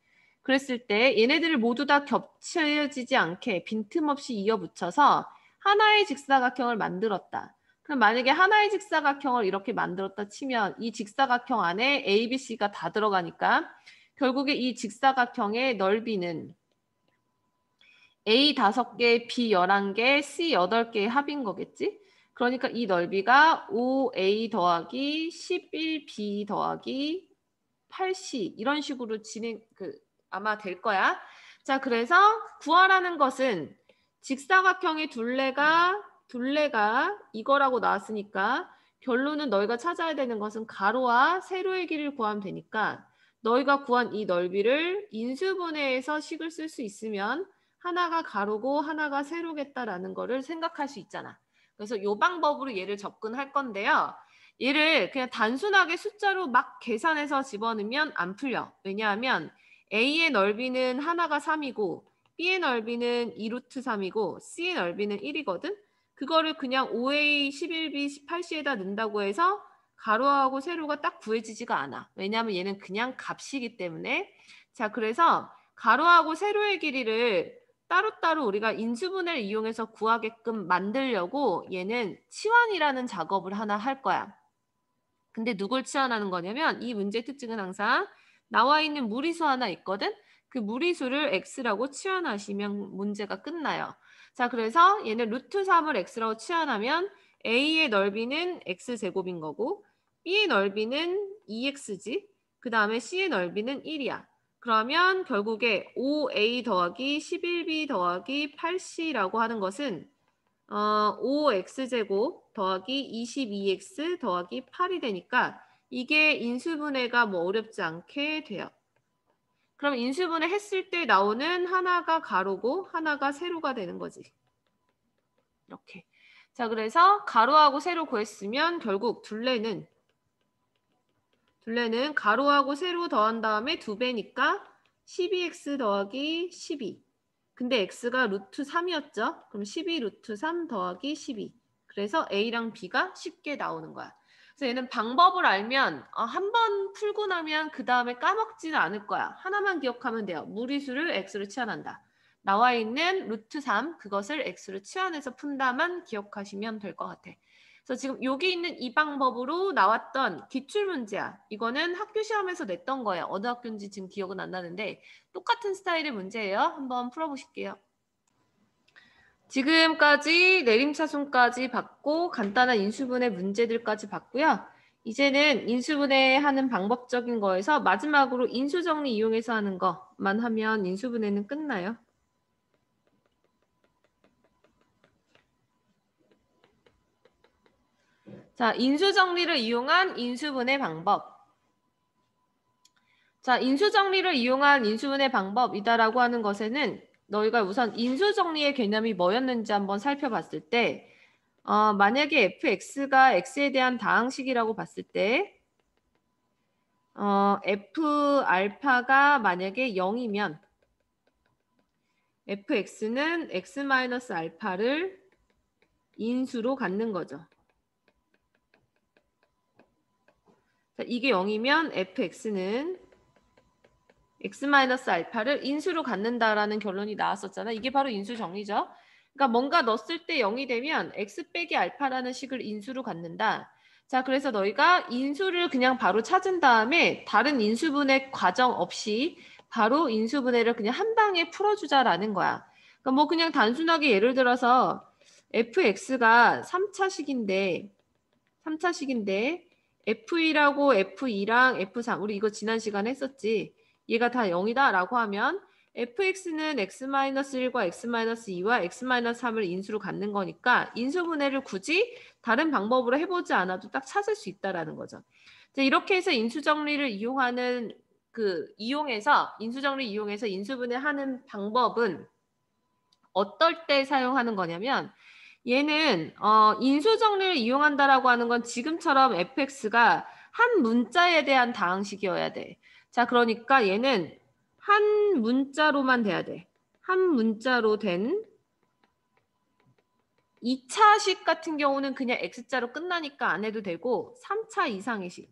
그랬을 때 얘네들을 모두 다 겹쳐지지 않게 빈틈없이 이어붙여서 하나의 직사각형을 만들었다. 그럼 만약에 하나의 직사각형을 이렇게 만들었다 치면 이 직사각형 안에 A, B, C가 다 들어가니까 결국에 이 직사각형의 넓이는 A 5개, B 11개, C 8개의 합인 거겠지? 그러니까 이 넓이가 5A 더하기 11B 더하기 8C 이런 식으로 아마 될 거야. 자, 그래서 구하라는 것은 직사각형의 둘레가 이거라고 나왔으니까 결론은 너희가 찾아야 되는 것은 가로와 세로의 길이를 구하면 되니까 너희가 구한 이 넓이를 인수분해해서 식을 쓸 수 있으면 하나가 가로고 하나가 세로겠다라는 거를 생각할 수 있잖아. 그래서 이 방법으로 얘를 접근할 건데요. 얘를 그냥 단순하게 숫자로 막 계산해서 집어넣으면 안 풀려. 왜냐하면 A의 넓이는 하나가 3이고 B의 넓이는 2루트 3이고 C의 넓이는 1이거든. 그거를 그냥 5A, 11B, 18C에다 넣는다고 해서 가로하고 세로가 딱 구해지지가 않아. 왜냐하면 얘는 그냥 값이기 때문에. 자, 그래서 가로하고 세로의 길이를 따로따로 우리가 인수분해를 이용해서 구하게끔 만들려고 얘는 치환이라는 작업을 하나 할 거야. 근데 누굴 치환하는 거냐면 이 문제의 특징은 항상 나와 있는 무리수 하나 있거든? 그 무리수를 x라고 치환하시면 문제가 끝나요. 자, 그래서 얘는 루트 3을 x라고 치환하면 a의 넓이는 x제곱인 거고 b의 넓이는 2x지. 그 다음에 c의 넓이는 1이야. 그러면 결국에 5a 더하기 11b 더하기 8c라고 하는 것은 5x제곱 더하기 22x 더하기 8이 되니까 이게 인수분해가 뭐 어렵지 않게 돼요. 그럼 인수분해 했을 때 나오는 하나가 가로고 하나가 세로가 되는 거지. 이렇게. 자, 그래서 가로하고 세로 구했으면 결국 둘레는 가로하고 세로 더한 다음에 2배니까 12x 더하기 12. 근데 x가 루트 3이었죠? 그럼 12 루트 3 더하기 12. 그래서 a랑 b가 쉽게 나오는 거야. 그래서 얘는 방법을 알면 한 번 풀고 나면 그 다음에 까먹지는 않을 거야. 하나만 기억하면 돼요. 무리수를 x로 치환한다. 나와 있는 루트 3 그것을 x로 치환해서 푼다만 기억하시면 될 것 같아. 그래서 지금 여기 있는 이 방법으로 나왔던 기출문제야. 이거는 학교 시험에서 냈던 거예요. 어느 학교인지 지금 기억은 안 나는데 똑같은 스타일의 문제예요. 한번 풀어보실게요. 지금까지 내림차순까지 봤고 간단한 인수분해 문제들까지 봤고요. 이제는 인수분해 하는 방법적인 거에서 마지막으로 인수정리 이용해서 하는 것만 하면 인수분해는 끝나요. 자, 인수정리를 이용한 인수분해 방법. 자, 인수정리를 이용한 인수분해 방법이다라고 하는 것에는 너희가 우선 인수정리의 개념이 뭐였는지 한번 살펴봤을 때 만약에 fx가 x에 대한 다항식이라고 봤을 때 f 알파가 만약에 0이면 fx는 x-알파를 인수로 갖는 거죠. 자, 이게 0이면 fx는 x-알파를 인수로 갖는다라는 결론이 나왔었잖아. 이게 바로 인수 정리죠. 그러니까 뭔가 넣었을 때 0이 되면 x 빼기 알파라는 식을 인수로 갖는다. 자, 그래서 너희가 인수를 그냥 바로 찾은 다음에 다른 인수분해 과정 없이 바로 인수분해를 그냥 한 방에 풀어주자라는 거야. 그러니까 뭐 그냥 단순하게 예를 들어서 fx가 3차식인데 F1하고 F2랑 F3 우리 이거 지난 시간에 했었지. 얘가 다 0이다 라고 하면 fx는 x-1과 x-2와 x-3을 인수로 갖는 거니까 인수분해를 굳이 다른 방법으로 해보지 않아도 딱 찾을 수 있다라는 거죠. 자, 이렇게 해서 인수정리를 이용하는 인수정리 이용해서 인수분해하는 방법은 어떨 때 사용하는 거냐면 얘는 인수정리를 이용한다라고 하는 건 지금처럼 fx가 한 문자에 대한 다항식이어야 돼. 자, 그러니까 얘는 한 문자로만 돼야 돼. 한 문자로 된 2차식 같은 경우는 그냥 x자로 끝나니까 안 해도 되고 3차 이상의 식.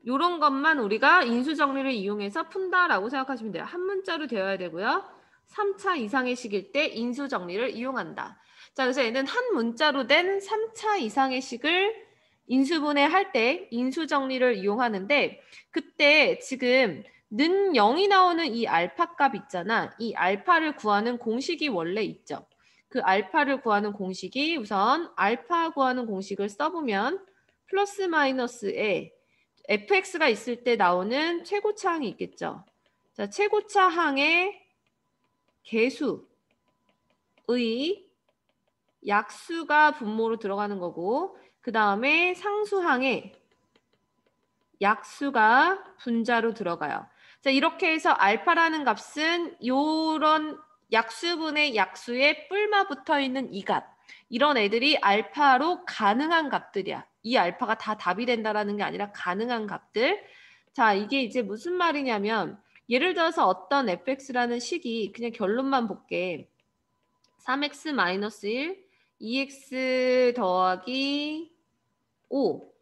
요런 것만 우리가 인수정리를 이용해서 푼다라고 생각하시면 돼요. 한 문자로 되어야 되고요. 3차 이상의 식일 때 인수정리를 이용한다. 자, 그래서 얘는 한 문자로 된 3차 이상의 식을 인수분해할 때 인수정리를 이용하는데 그때 지금 는 0이 나오는 이 알파 값 있잖아. 이 알파를 구하는 공식이 원래 있죠. 그 알파를 구하는 공식이 우선 알파 구하는 공식을 써보면 플러스 마이너스에 fx가 있을 때 나오는 최고차항이 있겠죠. 자, 최고차항의 개수의 약수가 분모로 들어가는 거고 그 다음에 상수항의 약수가 분자로 들어가요. 자, 이렇게 해서 알파라는 값은 요런 약수분의 약수에 뿔마 붙어 있는 이 값. 이런 애들이 알파로 가능한 값들이야. 이 알파가 다 답이 된다라는 게 아니라 가능한 값들. 자, 이게 이제 무슨 말이냐면 예를 들어서 어떤 fx라는 식이 그냥 결론만 볼게. 3x-1, 2x 더하기 5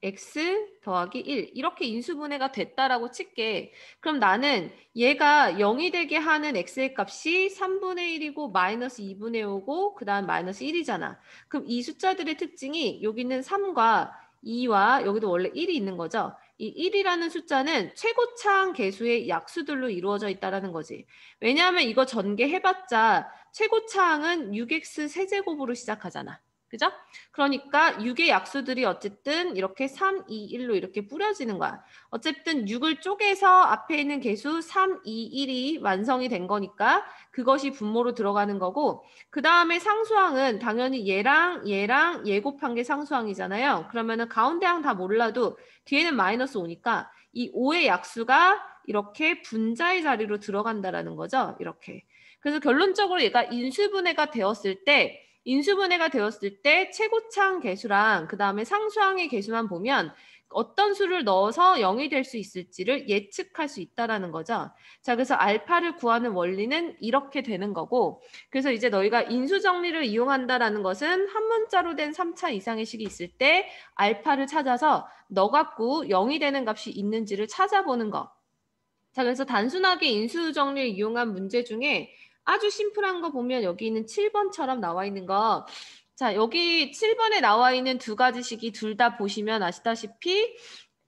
x 더하기 1 이렇게 인수분해가 됐다라고 칠게. 그럼 나는 얘가 0이 되게 하는 x의 값이 3분의 1이고 마이너스 2분의 5고 그 다음 마이너스 1이잖아. 그럼 이 숫자들의 특징이 여기는 3과 2와 여기도 원래 1이 있는 거죠. 이 1이라는 숫자는 최고차항 개수의 약수들로 이루어져 있다는 거지. 왜냐하면 이거 전개해봤자 최고차항은 6x 세제곱으로 시작하잖아. 그죠? 그러니까 6의 약수들이 어쨌든 이렇게 3, 2, 1로 이렇게 뿌려지는 거야. 어쨌든 6을 쪼개서 앞에 있는 개수 3, 2, 1이 완성이 된 거니까 그것이 분모로 들어가는 거고 그 다음에 상수항은 당연히 얘랑 얘 곱한 게 상수항이잖아요. 그러면은 가운데 항 다 몰라도 뒤에는 마이너스 5니까 이 5의 약수가 이렇게 분자의 자리로 들어간다라는 거죠. 이렇게. 그래서 결론적으로 얘가 인수분해가 되었을 때 최고차항 개수랑 그 다음에 상수항의 개수만 보면 어떤 수를 넣어서 0이 될 수 있을지를 예측할 수 있다라는 거죠. 자, 그래서 알파를 구하는 원리는 이렇게 되는 거고 그래서 이제 너희가 인수정리를 이용한다라는 것은 한 문자로 된 3차 이상의 식이 있을 때 알파를 찾아서 너 갖고 0이 되는 값이 있는지를 찾아보는 거. 자, 그래서 단순하게 인수정리를 이용한 문제 중에 아주 심플한 거 보면 여기 있는 7번처럼 나와 있는 거. 자, 여기 7번에 나와 있는 두 가지 식이 둘 다 보시면 아시다시피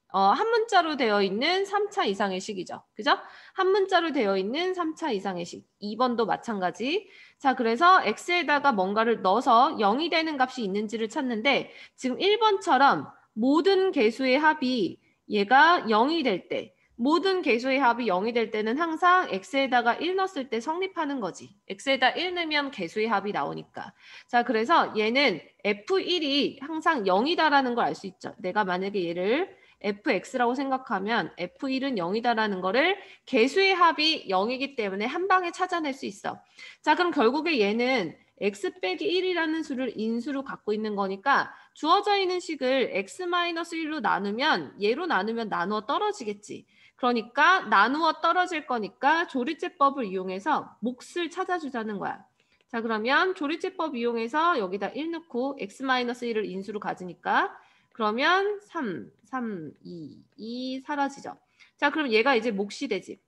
한 문자로 되어 있는 3차 이상의 식이죠. 그죠? 한 문자로 되어 있는 3차 이상의 식. 2번도 마찬가지. 자, 그래서 x에다가 뭔가를 넣어서 0이 되는 값이 있는지를 찾는데 지금 1번처럼 모든 개수의 합이 얘가 0이 될 때 모든 개수의 합이 0이 될 때는 항상 x에다가 1 넣었을 때 성립하는 거지. x에다 1 넣으면 개수의 합이 나오니까. 자, 그래서 얘는 f1이 항상 0이다라는 걸 알 수 있죠. 내가 만약에 얘를 fx라고 생각하면 f1은 0이다라는 거를 개수의 합이 0이기 때문에 한 방에 찾아낼 수 있어. 자, 그럼 결국에 얘는 x 빼기 1이라는 수를 인수로 갖고 있는 거니까 주어져 있는 식을 x-1로 나누면 얘로 나누면 나누어 떨어지겠지. 그러니까 나누어 떨어질 거니까 조리제법을 이용해서 몫을 찾아주자는 거야. 자, 그러면 조리제법 이용해서 여기다 1 넣고 x-1을 인수로 가지니까 그러면 3, 2 사라지죠. 자, 그럼 얘가 이제 몫이 되지.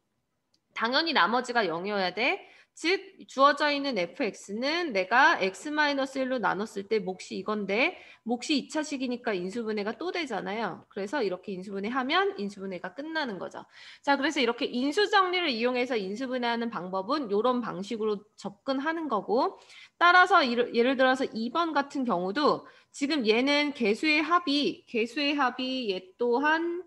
당연히 나머지가 0이어야 돼. 즉 주어져 있는 fx는 내가 x-1로 나눴을 때 몫이 이건데 몫이 2차식이니까 인수분해가 또 되잖아요. 그래서 이렇게 인수분해하면 인수분해가 끝나는 거죠. 자, 그래서 이렇게 인수정리를 이용해서 인수분해하는 방법은 이런 방식으로 접근하는 거고, 따라서 예를 들어서 2번 같은 경우도 지금 얘는 개수의 합이 얘 또한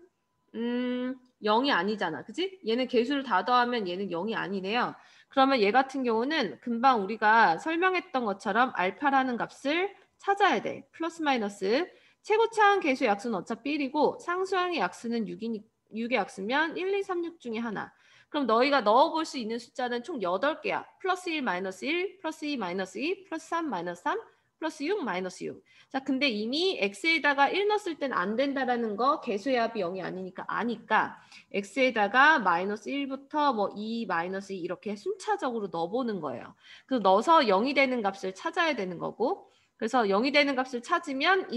0이 아니잖아. 그치? 얘는 개수를 다 더하면 얘는 0이 아니네요. 그러면 얘 같은 경우는 금방 우리가 설명했던 것처럼 알파라는 값을 찾아야 돼. 플러스 마이너스. 최고차항 개수 약수는 어차피 1이고 상수항의 약수는 6의 약수면 1, 2, 3, 6 중에 하나. 그럼 너희가 넣어볼 수 있는 숫자는 총 8개야. 플러스 1, 마이너스 1, 플러스 2, 마이너스 2, 플러스 3, 마이너스 3, 플러스 6, 마이너스 6. 자, 근데 이미 x에다가 1 넣었을 땐 안 된다라는 거 개수의 합이 0이 아니니까 아니까 x에다가 마이너스 1부터 뭐 2, 마이너스 2 이렇게 순차적으로 넣어보는 거예요. 그래서 넣어서 0이 되는 값을 찾아야 되는 거고, 그래서 0이 되는 값을 찾으면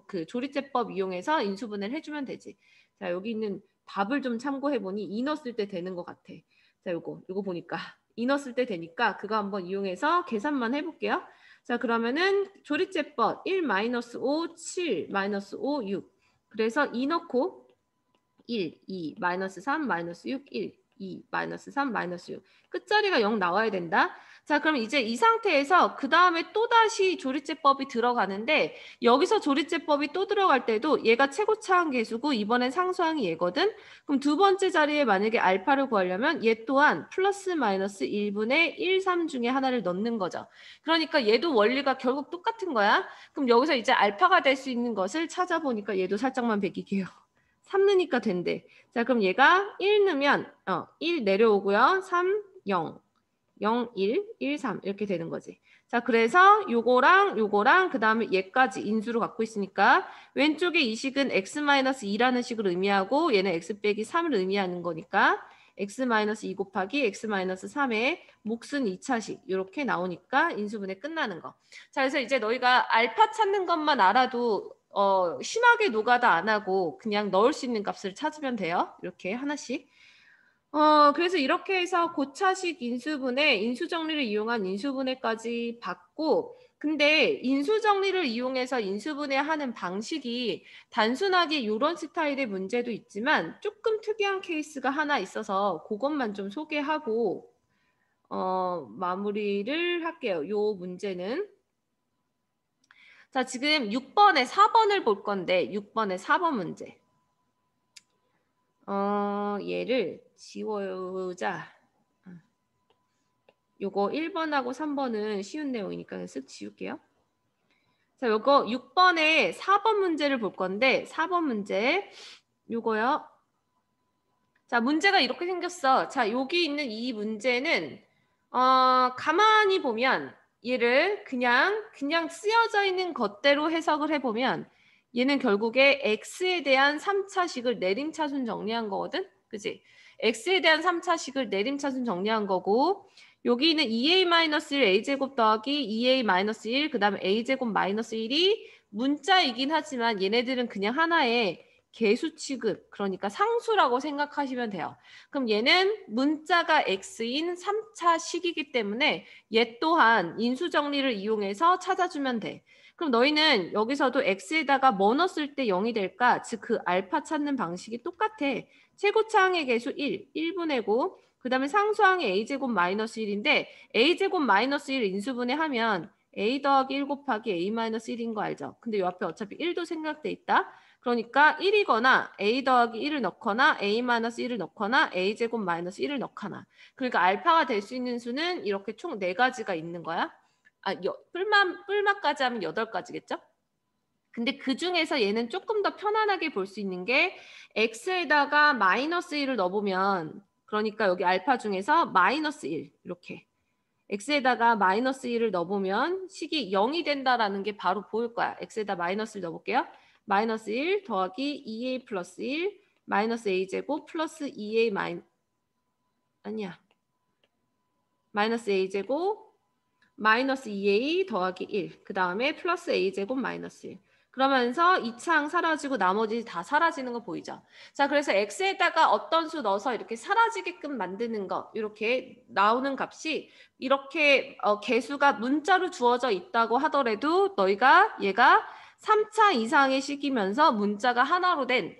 그 조리제법 이용해서 인수분해를 해주면 되지. 자, 여기 있는 답을 좀 참고해보니 2 넣었을 때 되는 것 같아. 자, 요거 보니까 2 넣었을 때 되니까 그거 한번 이용해서 계산만 해볼게요. 자, 그러면은 조리제법 1-5, 7-5, 6. 그래서 2 넣고 1, 2, 마이너스 3, 마이너스 6, 1, 2, 마이너스 3, 마이너스 6. 끝자리가 0 나와야 된다. 자, 그럼 이제 이 상태에서 그 다음에 또다시 조리제법이 들어가는데 여기서 조리제법이 또 들어갈 때도 얘가 최고차항 계수고 이번엔 상수항이 얘거든. 그럼 두 번째 자리에 만약에 알파를 구하려면 얘 또한 플러스 마이너스 1분의 1, 3 중에 하나를 넣는 거죠. 그러니까 얘도 원리가 결국 똑같은 거야. 그럼 여기서 이제 알파가 될 수 있는 것을 찾아보니까 얘도 살짝만 베기게요. 3 넣으니까 된대. 자, 그럼 얘가 1 넣으면 1 내려오고요. 3, 0, 0, 1, 1, 3 이렇게 되는 거지. 자, 그래서 요거랑 그 다음에 얘까지 인수로 갖고 있으니까 왼쪽에 이 식은 x-2라는 식을 의미하고 얘는 x 빼기 3을 의미하는 거니까 x-2 곱하기 x-3의 몫은 2차식 이렇게 나오니까 인수분해 끝나는 거. 자, 그래서 이제 너희가 알파 찾는 것만 알아도 심하게 노가다 안 하고 그냥 넣을 수 있는 값을 찾으면 돼요. 이렇게 하나씩. 그래서 이렇게 해서 고차식 인수분해, 인수정리를 이용한 인수분해까지 봤고, 근데 인수정리를 이용해서 인수분해하는 방식이 단순하게 이런 스타일의 문제도 있지만 조금 특이한 케이스가 하나 있어서 그것만 좀 소개하고 마무리를 할게요. 요 문제는. 자, 지금 6번에 4번을 볼 건데 6번에 4번 문제. 얘를 지워자. 요거 1번하고 3번은 쉬운 내용이니까 쓱 지울게요. 자, 요거 6번에 4번 문제를 볼 건데 4번 문제 요거요. 자, 문제가 이렇게 생겼어. 자, 여기 있는 이 문제는 가만히 보면 얘를 그냥 쓰여져 있는 것대로 해석을 해보면 얘는 결국에 x에 대한 3차식을 내림차순 정리한 거거든. 그치? x에 대한 3차식을 내림차순 정리한 거고 여기 있는 2a-1 a제곱 더하기 2a-1 그 다음에 a제곱 마이너스 1이 문자이긴 하지만 얘네들은 그냥 하나의 개수 취급, 그러니까 상수라고 생각하시면 돼요. 그럼 얘는 문자가 x인 3차 식이기 때문에 얘 또한 인수정리를 이용해서 찾아주면 돼. 그럼 너희는 여기서도 x에다가 뭐 넣었을 때 0이 될까? 즉 그 알파 찾는 방식이 똑같아. 최고차항의 개수 1분의고 그 다음에 상수항의 a제곱 마이너스 1인데 a제곱 마이너스 1 인수분해하면 a 더하기 1 곱하기 a 마이너스 1인 거 알죠? 근데 이 앞에 어차피 1도 생각돼 있다. 그러니까 1이거나 a 더하기 1을 넣거나 a-1을 넣거나 a제곱 마이너스 1을 넣거나 그러니까 알파가 될 수 있는 수는 이렇게 총 4가지가 있는 거야. 뿔맛까지 하면 8가지겠죠? 근데 그 중에서 얘는 조금 더 편안하게 볼 수 있는 게 x에다가 마이너스 1을 넣어보면 그러니까 여기 알파 중에서 마이너스 1 이렇게 x에다가 마이너스 1을 넣어보면 식이 0이 된다라는 게 바로 보일 거야. x에다 마이너스를 넣어볼게요. 마이너스 1 더하기 2a 플러스 1 마이너스 a제곱 플러스 2a 마이너스 a제곱 마이너스 2a 더하기 1 그 다음에 플러스 a제곱 마이너스 1 그러면서 이 창 사라지고 나머지 다 사라지는 거 보이죠? 자, 그래서 x에다가 어떤 수 넣어서 이렇게 사라지게끔 만드는 거, 이렇게 나오는 값이 이렇게 개수가 문자로 주어져 있다고 하더라도 너희가 얘가 3차 이상의 식이면서 문자가 하나로 된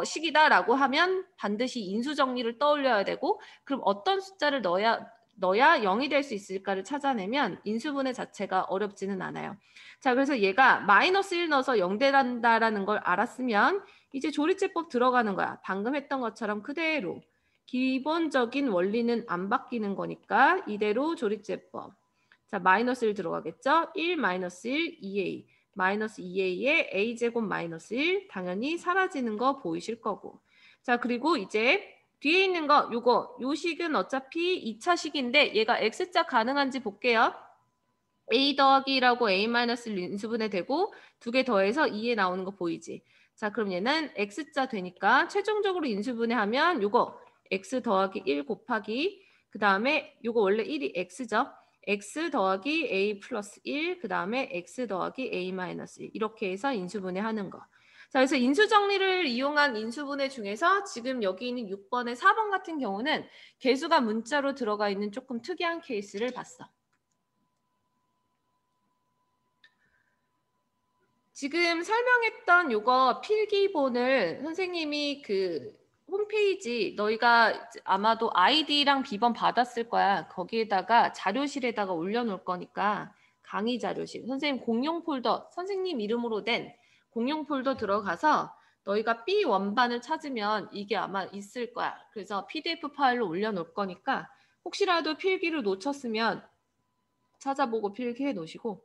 식이다라고 하면 반드시 인수 정리를 떠올려야 되고, 그럼 어떤 숫자를 넣어야 0이 될 수 있을까를 찾아내면 인수분해 자체가 어렵지는 않아요. 자, 그래서 얘가 마이너스 1 넣어서 0 된다라는 걸 알았으면 이제 조리제법 들어가는 거야. 방금 했던 것처럼 그대로. 기본적인 원리는 안 바뀌는 거니까 이대로 조리제법. 자, 마이너스 1 들어가겠죠? 1 마이너스 1 2a. 마이너스 2a에 a제곱 마이너스 1 당연히 사라지는 거 보이실 거고. 자, 그리고 이제 뒤에 있는 거 요 식은 어차피 2차 식인데 얘가 x자 가능한지 볼게요. a 더하기라고 a 마이너스를 인수분해 되고 두 개 더해서 2에 나오는 거 보이지? 자, 그럼 얘는 x자 되니까 최종적으로 인수분해하면 요거 x 더하기 1 곱하기 그 다음에 요거 원래 1이 x죠? x 더하기 a 플러스 1 그 다음에 x 더하기 a 마이너스 1 이렇게 해서 인수분해하는 거. 자, 그래서 인수정리를 이용한 인수분해 중에서 지금 여기 있는 6번에 4번 같은 경우는 개수가 문자로 들어가 있는 조금 특이한 케이스를 봤어. 지금 설명했던 요거 필기본을 선생님이 그 홈페이지 너희가 아마도 아이디랑 비번 받았을 거야. 거기에다가 자료실에다가 올려놓을 거니까 강의 자료실. 선생님 공용 폴더, 선생님 이름으로 된 공용 폴더 들어가서 너희가 B 원반을 찾으면 이게 아마 있을 거야. 그래서 PDF 파일로 올려놓을 거니까 혹시라도 필기를 놓쳤으면 찾아보고 필기해 놓으시고.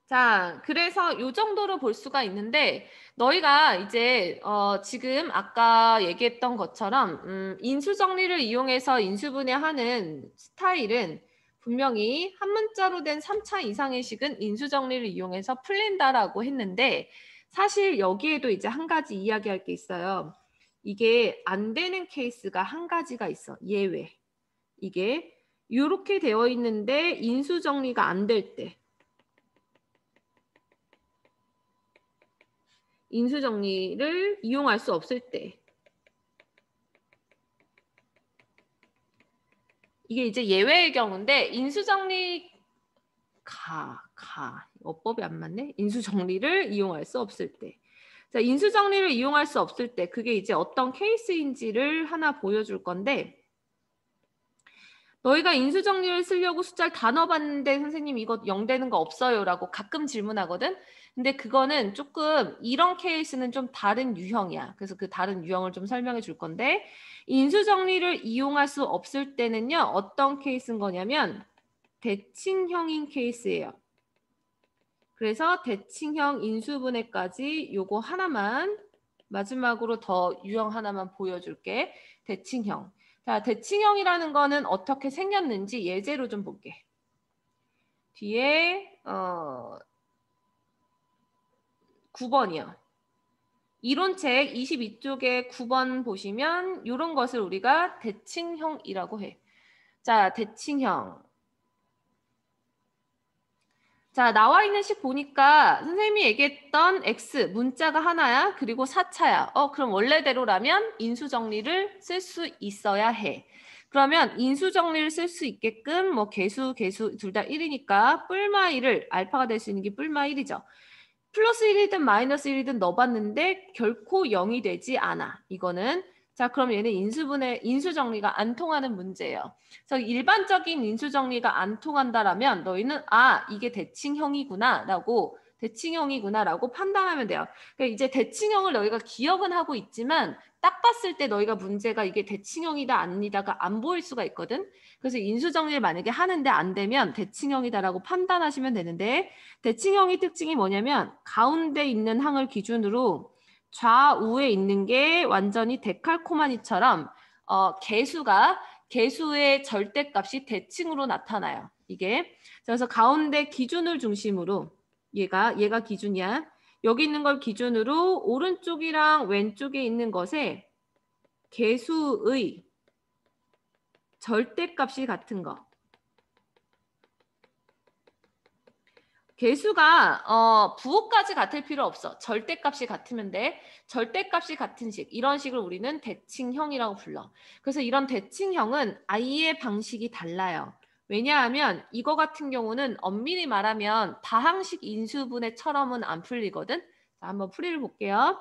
자, 그래서 요 정도로 볼 수가 있는데 너희가 이제 지금 아까 얘기했던 것처럼 인수정리를 이용해서 인수분해하는 스타일은 분명히 한 문자로 된 3차 이상의 식은 인수정리를 이용해서 풀린다라고 했는데 사실 여기에도 이제 한 가지 이야기할 게 있어요. 이게 안 되는 케이스가 한 가지가 있어. 예외. 이게 이렇게 되어 있는데 인수정리가 안 될 때. 인수정리를 이용할 수 없을 때 이게 이제 예외의 경우인데 인수정리 어법이 안 맞네. 인수정리를 이용할 수 없을 때. 자, 인수정리를 이용할 수 없을 때 그게 이제 어떤 케이스인지를 하나 보여줄 건데 너희가 인수정리를 쓰려고 숫자를 다 넣어봤는데 선생님 이거 0 되는 거 없어요 라고 가끔 질문하거든. 근데 그거는 조금 이런 케이스는 좀 다른 유형이야. 그래서 그 다른 유형을 좀 설명해 줄 건데 인수정리를 이용할 수 없을 때는요. 어떤 케이스인 거냐면 대칭형인 케이스예요. 그래서 대칭형 인수분해까지 요거 하나만 마지막으로 더 유형 하나만 보여줄게. 대칭형. 자, 대칭형이라는 거는 어떻게 생겼는지 예제로 좀 볼게. 뒤에 9번이요. 이론책 22쪽에 9번 보시면 이런 것을 우리가 대칭형이라고 해. 자, 대칭형. 자, 나와 있는 식 보니까 선생님이 얘기했던 X 문자가 하나야. 그리고 4차야. 그럼 원래대로라면 인수정리를 쓸 수 있어야 해. 그러면 인수정리를 쓸 수 있게끔 뭐 개수 둘 다 1이니까 뿔마 1을 알파가 될 수 있는 게 뿔마 1이죠. 플러스 1이든 마이너스 1이든 넣어봤는데 결코 0이 되지 않아. 이거는 자, 그럼 얘는 인수정리가 안 통하는 문제예요. 그래서 일반적인 인수정리가 안 통한다라면 너희는 이게 대칭형이구나라고 판단하면 돼요. 그러니까 이제 대칭형을 너희가 기억은 하고 있지만 딱 봤을 때 너희가 문제가 이게 대칭형이다 아니다가 안 보일 수가 있거든. 그래서 인수정리를 만약에 하는데 안 되면 대칭형이다라고 판단하시면 되는데 대칭형의 특징이 뭐냐면 가운데 있는 항을 기준으로 좌우에 있는 게 완전히 데칼코마니처럼 개수의 절대값이 대칭으로 나타나요. 이게 그래서 가운데 기준을 중심으로 얘가 기준이야. 여기 있는 걸 기준으로 오른쪽이랑 왼쪽에 있는 것에 개수의 절대값이 같은 거. 개수가 부호까지 같을 필요 없어. 절대값이 같으면 돼. 절대값이 같은 식. 이런 식을 우리는 대칭형이라고 불러. 그래서 이런 대칭형은 아예 방식이 달라요. 왜냐하면 이거 같은 경우는 엄밀히 말하면 다항식 인수분해처럼은 안 풀리거든. 자, 한번 풀이를 볼게요.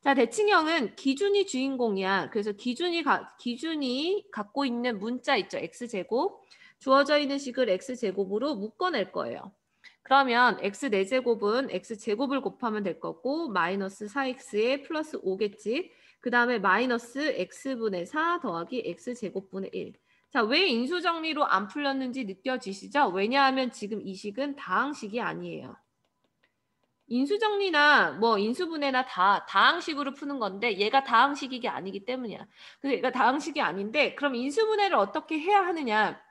자, 대칭형은 기준이 주인공이야. 그래서 기준이 갖고 있는 문자 있죠. x제곱. 주어져 있는 식을 x제곱으로 묶어낼 거예요. 그러면 x 4제곱은 x제곱을 곱하면 될 거고 마이너스 4x에 플러스 5겠지. 그 다음에 마이너스 x분의 4 더하기 x제곱분의 1. 자, 왜 인수정리로 안 풀렸는지 느껴지시죠? 왜냐하면 지금 이 식은 다항식이 아니에요. 인수정리나 뭐 인수분해나 다 다항식으로 푸는 건데 얘가 다항식이 아니기 때문이야. 그래서 얘가 다항식이 아닌데 그럼 인수분해를 어떻게 해야 하느냐.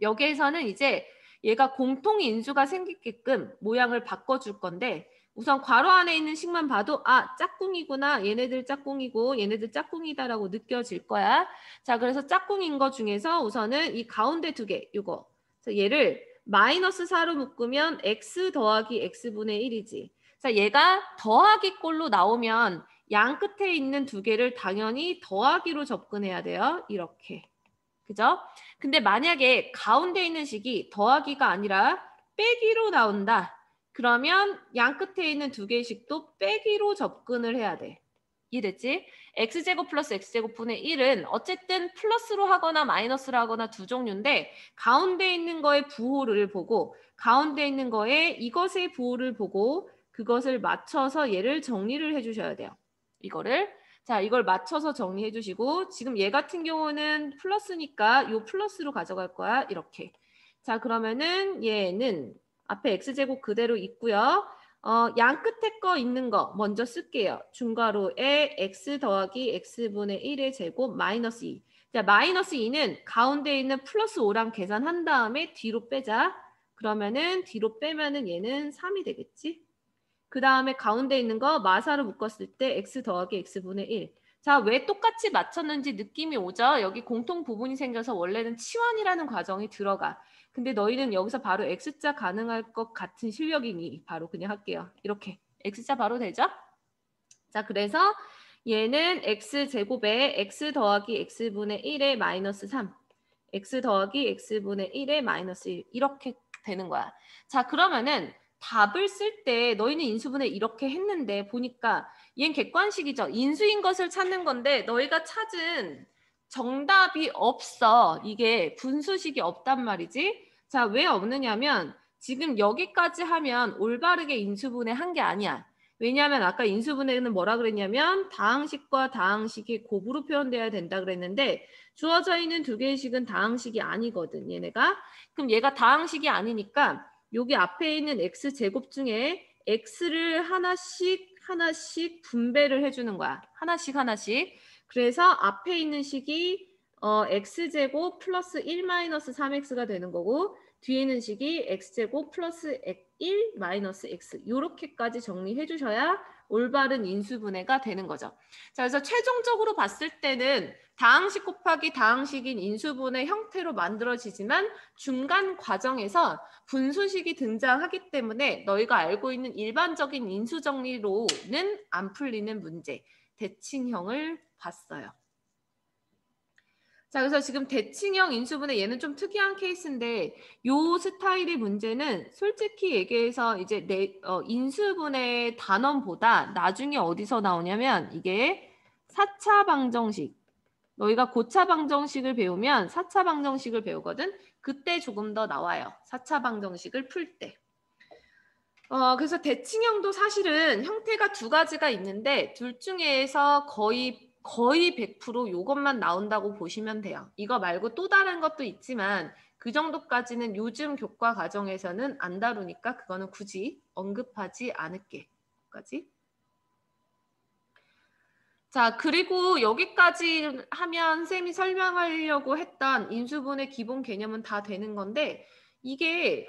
여기에서는 이제 얘가 공통인수가 생기게끔 모양을 바꿔줄 건데 우선 괄호 안에 있는 식만 봐도 아 짝꿍이구나 얘네들 짝꿍이고 얘네들 짝꿍이다라고 느껴질 거야. 자 그래서 짝꿍인 거 중에서 우선은 이 가운데 두 개 요거 그래서 얘를 마이너스 4로 묶으면 x 더하기 x분의 1이지. 자 얘가 더하기 꼴로 나오면 양 끝에 있는 두 개를 당연히 더하기로 접근해야 돼요. 이렇게. 그죠? 근데 만약에 가운데 있는 식이 더하기가 아니라 빼기로 나온다. 그러면 양 끝에 있는 두 개의 식도 빼기로 접근을 해야 돼. 이해됐지? x제곱 플러스 x제곱분의 1은 어쨌든 플러스로 하거나 마이너스로 하거나 두 종류인데 가운데 있는 거의 부호를 보고 가운데 있는 거에 이것의 부호를 보고 그것을 맞춰서 얘를 정리를 해주셔야 돼요. 이걸 맞춰서 정리해 주시고 지금 얘 같은 경우는 플러스니까 요 플러스로 가져갈 거야. 이렇게. 자 그러면은 얘는 앞에 x제곱 그대로 있고요. 양 끝에 거 있는 거 먼저 쓸게요. 중괄호에 x 더하기 x분의 1의 제곱 마이너스 2. 자 마이너스 2는 가운데 있는 플러스 5랑 계산한 다음에 뒤로 빼자. 그러면은 뒤로 빼면은 얘는 3이 되겠지? 그 다음에 가운데 있는 거 마사로 묶었을 때 x 더하기 x분의 1. 자, 왜 똑같이 맞췄는지 느낌이 오죠? 여기 공통 부분이 생겨서 원래는 치환이라는 과정이 들어가. 근데 너희는 여기서 바로 x자 가능할 것 같은 실력이니 바로 그냥 할게요. 이렇게. x자 바로 되죠? 자, 그래서 얘는 x제곱에 x 더하기 x분의 1에 마이너스 3. x 더하기 x분의 1에 마이너스 1. 이렇게 되는 거야. 자, 그러면은 답을 쓸 때 너희는 인수분해 이렇게 했는데 보니까 얘는 객관식이죠. 인수인 것을 찾는 건데 너희가 찾은 정답이 없어. 이게 분수식이 없단 말이지. 자, 왜 없느냐면 지금 여기까지 하면 올바르게 인수분해 한 게 아니야. 왜냐하면 아까 인수분해는 뭐라 그랬냐면 다항식과 다항식이 곱으로 표현돼야 된다 그랬는데 주어져 있는 두 개의 식은 다항식이 아니거든 얘네가. 그럼 얘가 다항식이 아니니까 여기 앞에 있는 x제곱 중에 x를 하나씩 분배를 해주는 거야. 하나씩. 그래서 앞에 있는 식이 x제곱 플러스 1 마이너스 3x가 되는 거고 뒤에 있는 식이 x제곱 플러스 1 마이너스 x 이렇게까지 정리해 주셔야 올바른 인수분해가 되는 거죠. 자, 그래서 최종적으로 봤을 때는 다항식 곱하기 다항식인 인수분해 형태로 만들어지지만 중간 과정에서 분수식이 등장하기 때문에 너희가 알고 있는 일반적인 인수정리로는 안 풀리는 문제, 대칭형을 봤어요. 자, 그래서 지금 대칭형 인수분해 얘는 좀 특이한 케이스인데 요 스타일의 문제는 솔직히 얘기해서 이제 인수분해 단원보다 나중에 어디서 나오냐면 이게 4차 방정식. 너희가 고차 방정식을 배우면 4차 방정식을 배우거든. 그때 조금 더 나와요. 4차 방정식을 풀 때. 그래서 대칭형도 사실은 형태가 두 가지가 있는데 둘 중에서 거의 100% 이것만 나온다고 보시면 돼요. 이거 말고 또 다른 것도 있지만 그 정도까지는 요즘 교과 과정에서는 안 다루니까 그거는 굳이 언급하지 않을게. 까지. 자, 그리고 여기까지 하면 쌤이 설명하려고 했던 인수분해 기본 개념은 다 되는 건데 이게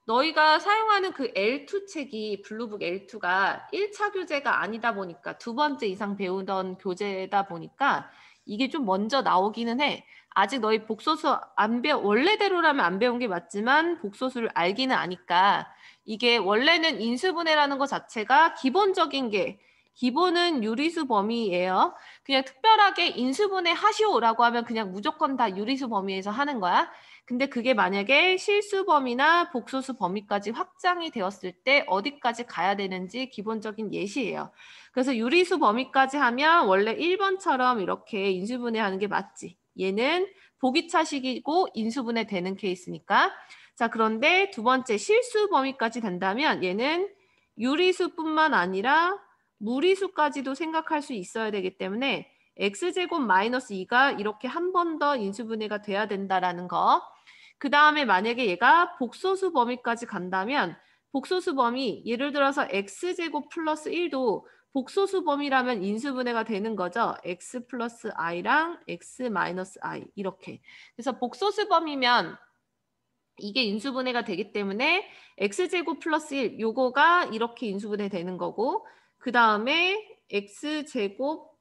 너희가 사용하는 그 L2 책이 블루북 L2가 1차 교재가 아니다 보니까 두 번째 이상 배우던 교재다 보니까 이게 좀 먼저 나오기는 해. 아직 너희 복소수 원래대로라면 안 배운 게 맞지만 복소수를 알기는 아니까 이게 원래는 인수분해라는 것 자체가 기본적인 게 기본은 유리수 범위예요. 그냥 특별하게 인수분해 하시오라고 하면 그냥 무조건 다 유리수 범위에서 하는 거야. 근데 그게 만약에 실수 범위나 복소수 범위까지 확장이 되었을 때 어디까지 가야 되는지 기본적인 예시예요. 그래서 유리수 범위까지 하면 원래 1번처럼 이렇게 인수분해하는 게 맞지. 얘는 보기차식이고 인수분해 되는 케이스니까. 자, 그런데 두 번째 실수 범위까지 된다면 얘는 유리수뿐만 아니라 무리수까지도 생각할 수 있어야 되기 때문에 x제곱 마이너스 2가 이렇게 한 번 더 인수분해가 돼야 된다라는 거. 그 다음에 만약에 얘가 복소수 범위까지 간다면 복소수 범위 예를 들어서 x제곱 플러스 1도 복소수 범위라면 인수분해가 되는 거죠. x 플러스 i랑 x 마이너스 i 이렇게. 그래서 복소수 범위면 이게 인수분해가 되기 때문에 x제곱 플러스 1 요거가 이렇게 인수분해 되는 거고 그 다음에 x제곱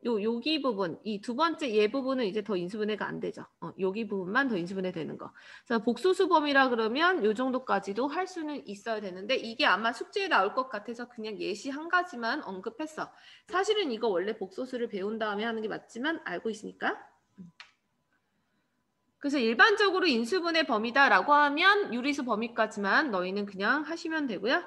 여기 부분, 이 두 번째 얘 부분은 이제 더 인수분해가 안 되죠. 여기 부분만 더 인수분해 되는 거. 그래서 복소수 범위라 그러면 요 정도까지도 할 수는 있어야 되는데 이게 아마 숙제에 나올 것 같아서 그냥 예시 한 가지만 언급했어. 사실은 이거 원래 복소수를 배운 다음에 하는 게 맞지만 알고 있으니까. 그래서 일반적으로 인수분해 범위다라고 하면 유리수 범위까지만 너희는 그냥 하시면 되고요.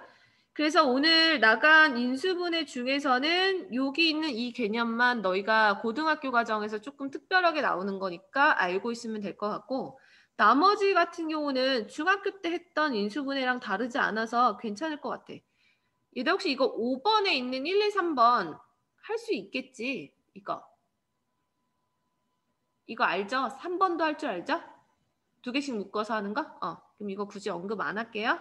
그래서 오늘 나간 인수분해 중에서는 여기 있는 이 개념만 너희가 고등학교 과정에서 조금 특별하게 나오는 거니까 알고 있으면 될 것 같고 나머지 같은 경우는 중학교 때 했던 인수분해랑 다르지 않아서 괜찮을 것 같아. 얘들 혹시 이거 5번에 있는 1, 2, 3번 할 수 있겠지? 이거 알죠? 3번도 할 줄 알죠? 두 개씩 묶어서 하는 거? 그럼 이거 굳이 언급 안 할게요.